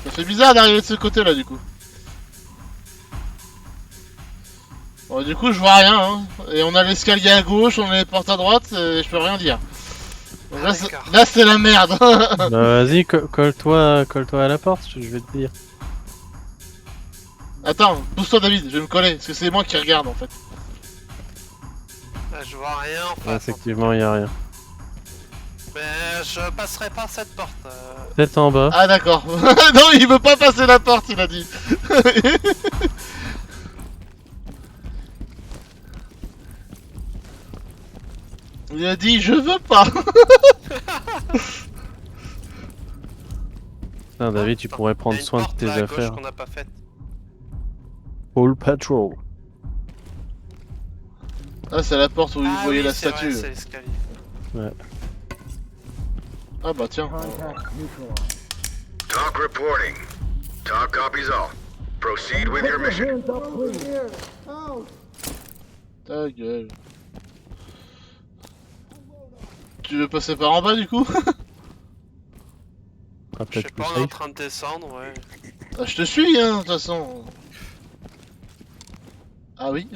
Ça fait bizarre d'arriver de ce côté là du coup. Bon du coup je vois rien hein. Et on a l'escalier à gauche, on a les portes à droite, et je peux rien dire. Donc là c'est la merde. Bah vas-y, colle-toi à la porte, je vais te dire. Attends, pousse-toi David, je vais me coller, parce que c'est moi qui regarde en fait. Là, je vois rien en Ouais, face. effectivement, y'a rien. Mais je passerai par cette porte. Peut-être en bas. Ah d'accord. Non, il veut pas passer la porte, il a dit. Il a dit je veux pas. Putain, David, tu pourrais prendre soin de tes affaires. qu'on n'a pas faite. Paul Patrol. Ah c'est la porte où vous voyez la c'est statue. vrai, c'est l'escalier. Ouais. Ah bah tiens. Contact neutralized. Talk reporting. Talk copies all. Proceed with your mission. Hands up, please. Ta gueule. Tu veux passer par en bas du coup? Ah, Je sais peut-être pas, que on ça est y en train de descendre, ouais. Ah, je te suis hein, de toute façon. Ah oui.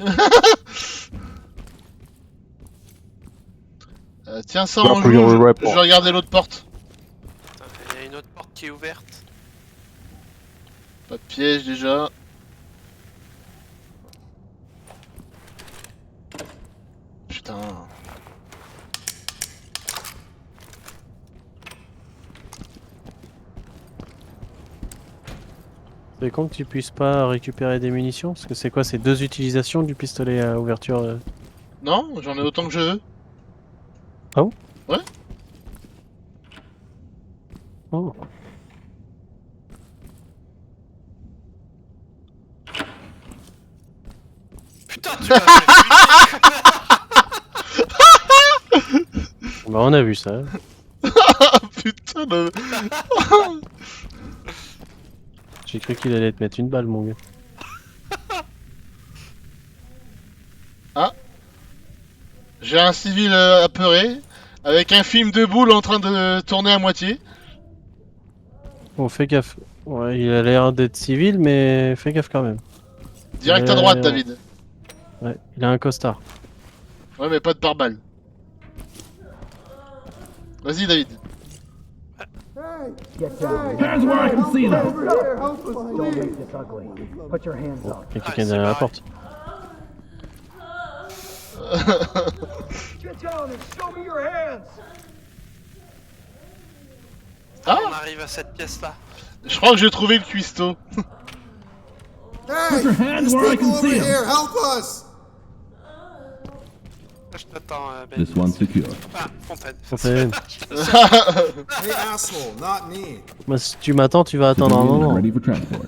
Tiens ça en joue, je vais regarder l'autre porte. Il y a une autre porte qui est ouverte. Pas de piège déjà. Putain. C'est con que tu puisses pas récupérer des munitions, parce que c'est quoi, c'est 2 utilisations du pistolet à ouverture Non, j'en ai autant que je veux. Ah bon? Ouais. Oh. Putain, tu m'as fait Bah on a vu ça. Putain de... J'ai cru qu'il allait te mettre une balle, mon gars. Ah. J'ai un civil apeuré, avec un film de boule en train de tourner à moitié. Bon, fais gaffe. Ouais, il a l'air d'être civil, mais fais gaffe quand même. Direct à droite, David. Ouais, il a un costard. Ouais, mais pas de pare-balles. Vas-y, David. Get down. There's where I can see them. Don't make this ugly. Put your hands up. Il y a quelqu'un derrière la porte. Get down and show me your hands! Ah, On arrive à cette pièce-là. je crois que j'ai trouvé le cuistot. Put your hands where I can see them. Help us! Je t'attends, Ben. This one's secure. Ah, Fontaine. Fontaine. Hey, asshole, not me. Moi, si tu m'attends, tu vas attendre un Civilian moment. ready for transport.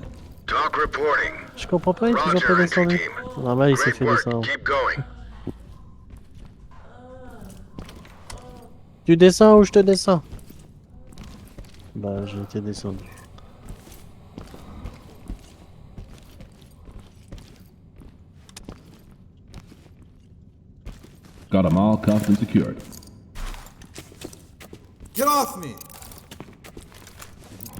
Talk reporting. Je comprends pas, il est toujours pas Roger, entry descendu. team. Normal, il s'est Great fait work. descendre. Keep going. Tu descends ou je te descends? Bah, j'ai été descendu. Got them all cuffed and secured. Get off me!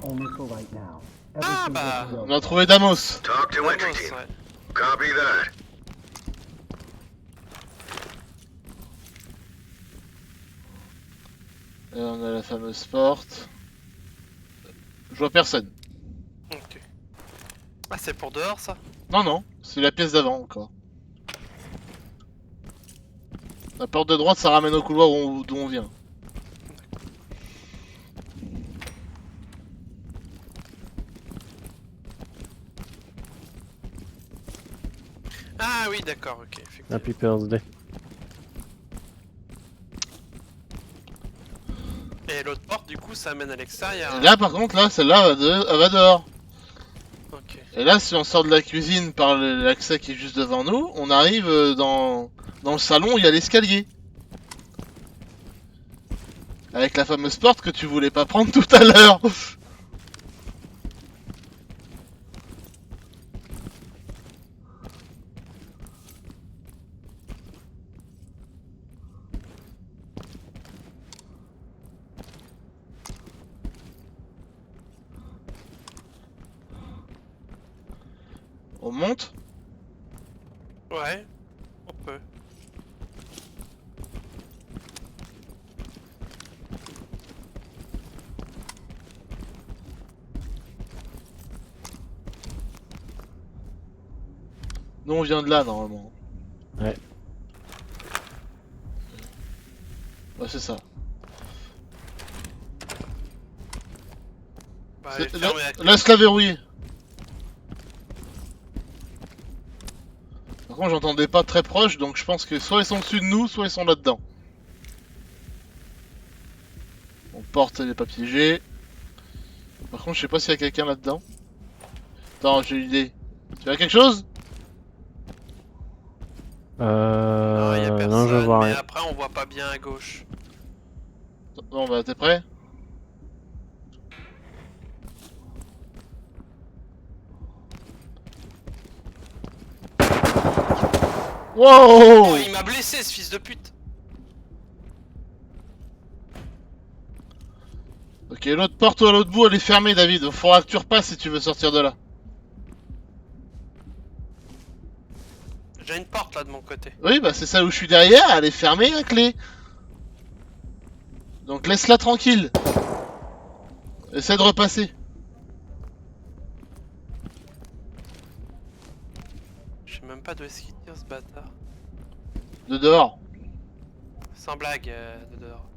Only for right now. Ah Everything bah, will On a trouvé Damos. Talk to entry Vamos, team. ouais. Copy that. Et on a la fameuse porte. Je vois personne. Ok. Ah, c'est pour dehors ça? Non, non, c'est la pièce d'avant encore. La porte de droite, ça ramène au couloir d'où on vient. Ah oui, d'accord, ok. Effectivement. Happy Birthday. Et l'autre porte, du coup, ça mène à l'extérieur. Et là, par contre, là, celle-là, elle va dehors. Ok. Et là, si on sort de la cuisine par l'accès qui est juste devant nous, on arrive dans le salon où il y a l'escalier. Avec la fameuse porte que tu voulais pas prendre tout à l'heure. On monte? Ouais, on peut. Nous on vient de là normalement. Ouais. Ouais, c'est ça. Bah, elle est fermée à clé. Laisse-la verrouiller. Par contre, j'entendais pas très proche, donc je pense que soit ils sont dessus de nous, soit ils sont là-dedans. On porte, elle est pas piégée. Par contre, je sais pas s'il y a quelqu'un là-dedans. Attends, j'ai une idée. Tu as quelque chose? Non, y a personne, non, je vois mais rien. après on voit pas bien à gauche. Bon, bah, t'es prêt? Wow! Oh, il m'a blessé ce fils de pute. Ok, l'autre porte à l'autre bout, elle est fermée, David. Faudra que tu repasses si tu veux sortir de là. J'ai une porte là de mon côté. Oui, bah c'est ça où je suis derrière, elle est fermée à clé. Donc laisse-la tranquille. Essaie de repasser. Je sais même pas d'où est-ce qu'il tire ce bâtard. De dehors. Sans blague, de dehors.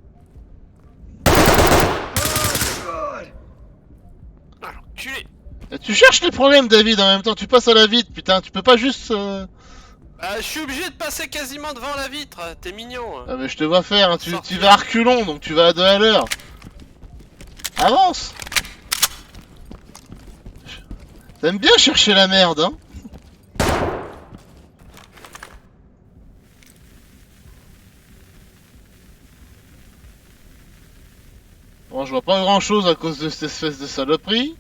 Ah, l'enculé. Et tu cherches les problèmes, David, en même temps. Tu passes à la vite, putain. Tu peux pas juste... Je suis obligé de passer quasiment devant la vitre, t'es mignon. Ah mais je te vois faire, hein. Tu vas à reculons, donc tu vas à 2 à l'heure. Avance. T'aimes bien chercher la merde, hein. Bon, je vois pas grand chose à cause de cette espèce de saloperie.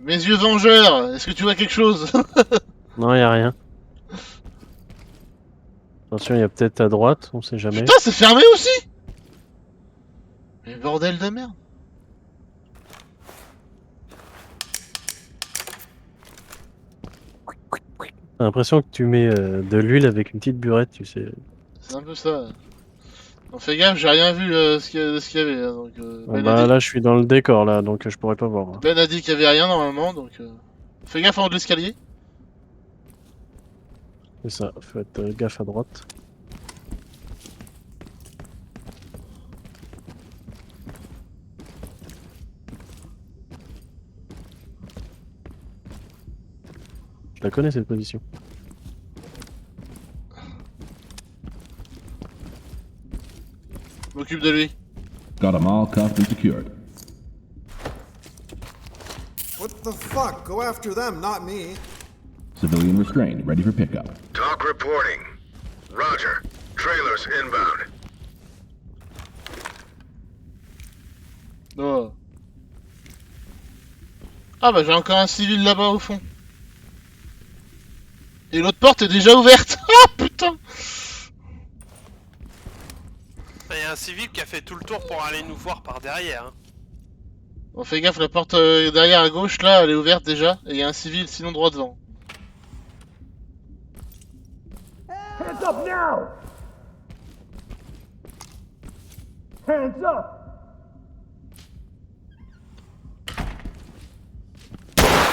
Mes yeux vengeurs, est-ce que tu vois quelque chose? Non, y a rien. Attention, il y a peut-être à droite, on sait jamais. Putain, c'est fermé aussi! Mais bordel de merde! J'ai l'impression que tu mets de l'huile avec une petite burette, tu sais. C'est un peu ça. Non, fais gaffe, j'ai rien vu de ce qu'il y avait. Hein, donc, Ben a Bah dit... là, je suis dans le décor là, donc je pourrais pas voir. Moi. Ben a dit qu'il y avait rien normalement, donc... Fais gaffe en haut de l'escalier. C'est ça, faites gaffe à droite. Je la connais cette position. Je m'occupe de lui. Got them all cuffed and secured. What the fuck? Go after them, not me. Civilian restrained, ready for pickup. Talk reporting. Roger. Trailers inbound. Oh. Ah bah j'ai encore un civil là-bas au fond. Et l'autre porte est déjà ouverte. Oh putain. Il y a un civil qui a fait tout le tour pour aller nous voir par derrière. Hein. Bon fais gaffe, la porte derrière à gauche là, elle est ouverte déjà. Et il y a un civil sinon droit devant. Hands up now! Hands up!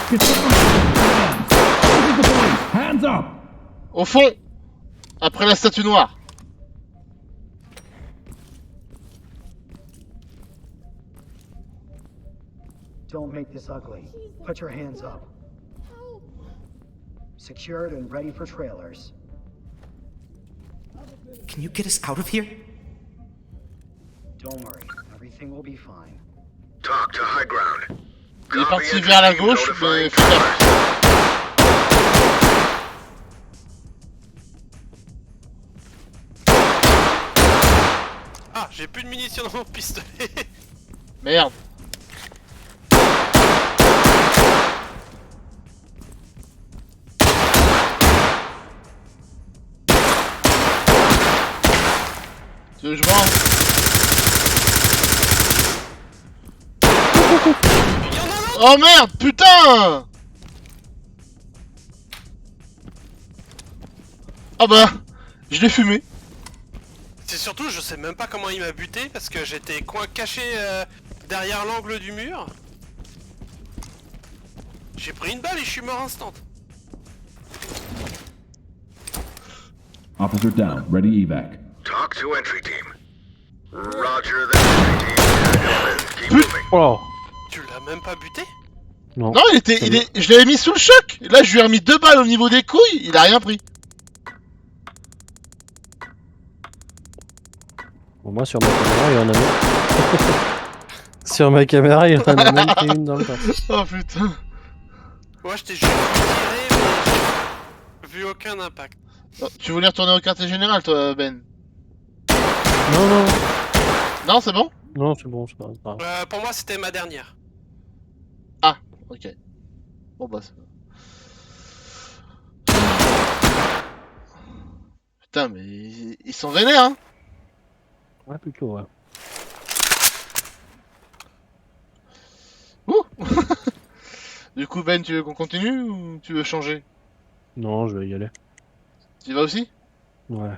Get your hands! This is the police! Hands up! Au fond, après la statue noire. Don't make this ugly. Put your hands up. Secured and ready for trailers. Can you get us out of here? Don't worry, everything will be fine. Talk to high ground. Il est Copy parti entry vers la team gauche, notifying mais fais gaffe. Ah, j'ai plus de munitions dans mon pistolet. Merde. Tu veux que je branle? Oh merde, putain! Ah bah, je l'ai fumé. C'est surtout, je sais même pas comment il m'a buté parce que j'étais caché derrière l'angle du mur. J'ai pris une balle et je suis mort instant. Officer down. Ready evac. Talk to entry team. Roger that entry team. Keep moving. Oh. Tu l'as même pas buté? Non. Non, je l'avais mis sous le choc. Là, je lui ai remis 2 balles au niveau des couilles. Il a rien pris. Bon, moi, sur ma caméra, il y en a même. Sur ma caméra, il y en a même pris une dans le torse. Oh putain. Moi, je t'ai juste tiré, mais j'ai vu aucun impact. Oh, tu voulais retourner au quartier général, toi, Ben? Non, non. Non, c'est bon? Non, c'est bon, c'est pas grave. Pour moi, c'était ma dernière. Ah, ok. Bon bah c'est... Putain, mais ils sont vénères, hein? Ouais, plutôt, ouais. Ouh. Du coup, Ben, tu veux qu'on continue ou tu veux changer? Non, je vais y aller. Tu y vas aussi? Ouais.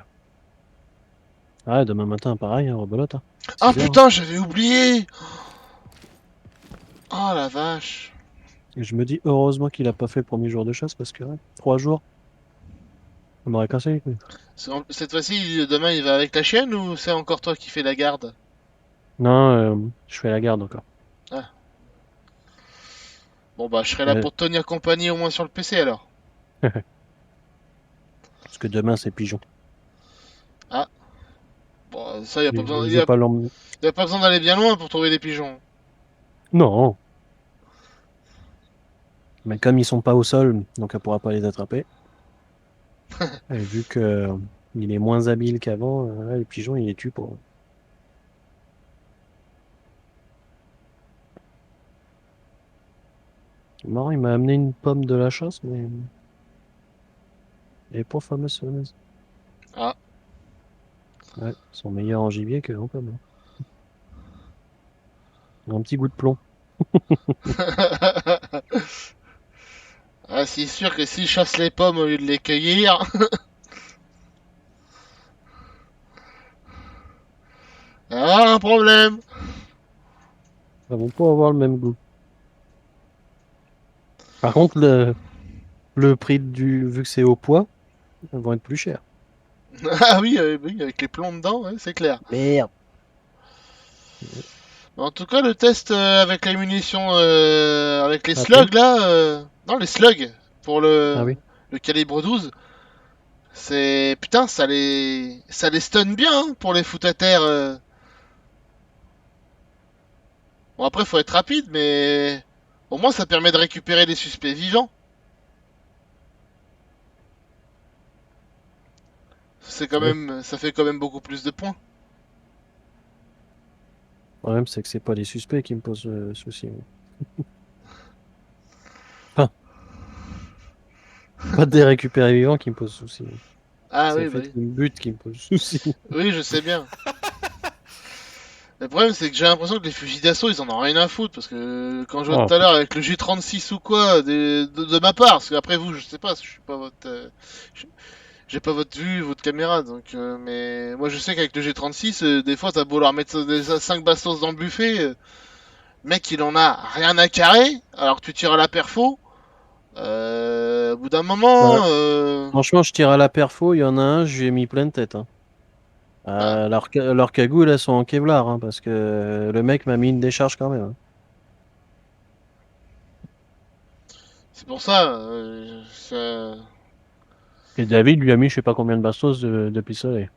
Ah, demain matin, pareil, hein, rebelote. Hein. Ah 6 heures, putain, j'avais oublié! Oh la vache! Et je me dis, heureusement qu'il a pas fait le premier jour de chasse, parce que, ouais, 3 jours, ça m'aurait cassé les couilles. Cette fois-ci, demain, il va avec la chienne ou c'est encore toi qui fais la garde? Non, je fais la garde encore. Ah. Bon bah, je serai là Ouais. pour te tenir compagnie au moins sur le PC alors. Parce que demain, c'est pigeon. Ah. Bon, ça, y a pas besoin, Je vais pas l'emmener. y a pas besoin d'aller bien loin pour trouver des pigeons. Non. Mais comme ils sont pas au sol, donc elle pourra pas les attraper. Et vu que il est moins habile qu'avant, là, les pigeons, il les tue pour. C'est marrant, il m'a amené une pomme de la chasse, mais. Elle est pas fameuse, fameuse. Ah. Ouais, ils sont meilleurs en gibier que en pomme. Un petit goût de plomb. Ah, c'est sûr que s'ils chassent les pommes au lieu de les cueillir. Ah, un problème. Ça vont pas avoir le même goût. Par contre, le prix vu que c'est au poids, elles vont être plus chers. Ah oui, oui, avec les plombs dedans, ouais, c'est clair. Merde. En tout cas, le test avec les munitions, avec les Ah, slugs là, non, les slugs pour Ah oui. le calibre 12, c'est putain, ça les stun bien hein, pour les foutre à terre. Bon après, faut être rapide, mais au moins ça permet de récupérer des suspects vivants. C'est quand Ouais. même, ça fait quand même beaucoup plus de points. Le problème, c'est que c'est pas les suspects qui me posent souci. Enfin, pas des récupérés vivants qui me posent souci. Ah C'est oui, le bah fait oui. qu'ils me butent qui me pose souci. Oui, je sais bien. Le problème, c'est que j'ai l'impression que les fusils d'assaut, ils en ont rien à foutre. Parce que quand je vois Oh. tout à l'heure avec le J36 ou quoi, de ma part, parce qu'après vous, je sais pas, je suis pas votre. j'ai pas votre vue, votre caméra, donc mais moi je sais qu'avec le G36, des fois t'as beau leur mettre des 5 bastos dans le buffet, mec il en a rien à carrer, alors que tu tires à la perfo. Au bout d'un moment, Bah, Franchement, je tire à la perfo, il y en a un, je lui ai mis plein de tête. Hein. bah, Leurs cagoules, elles sont en Kevlar, hein, parce que le mec m'a mis une décharge quand même. Hein. c'est pour ça, Et David lui a mis je sais pas combien de bastos de pistolet.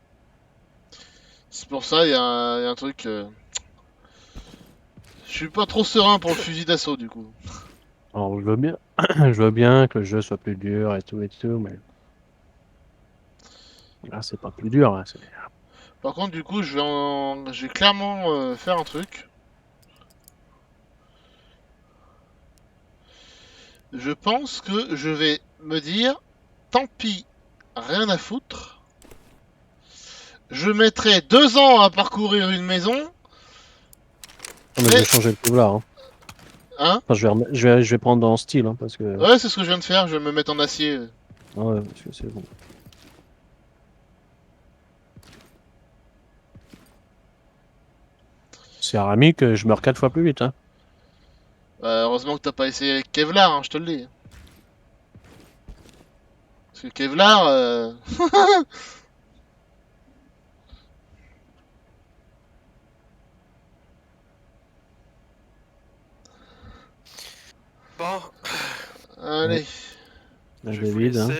c'est pour ça, il y a un truc. Je suis pas trop serein pour le fusil d'assaut du coup. Alors, je veux bien, je veux bien que le jeu soit plus dur et tout, mais là, c'est pas plus dur. Hein, Par contre, du coup, je vais clairement faire un truc. Je pense que je vais me dire, tant pis, rien à foutre. Je mettrai 2 ans à parcourir une maison. Non, mais je vais changer le Kevlar. Hein. Hein? Enfin, je vais prendre en style, hein, parce que. Ouais, c'est ce que je viens de faire. Je vais me mettre en acier. Ah ouais, parce que c'est bon. Céramique, je meurs 4 fois plus vite. Hein. Heureusement que t'as pas essayé avec Kevlar, hein, je te le dis. Parce que Kevlar, Bon, allez. La je vais vous David, hein. laisser.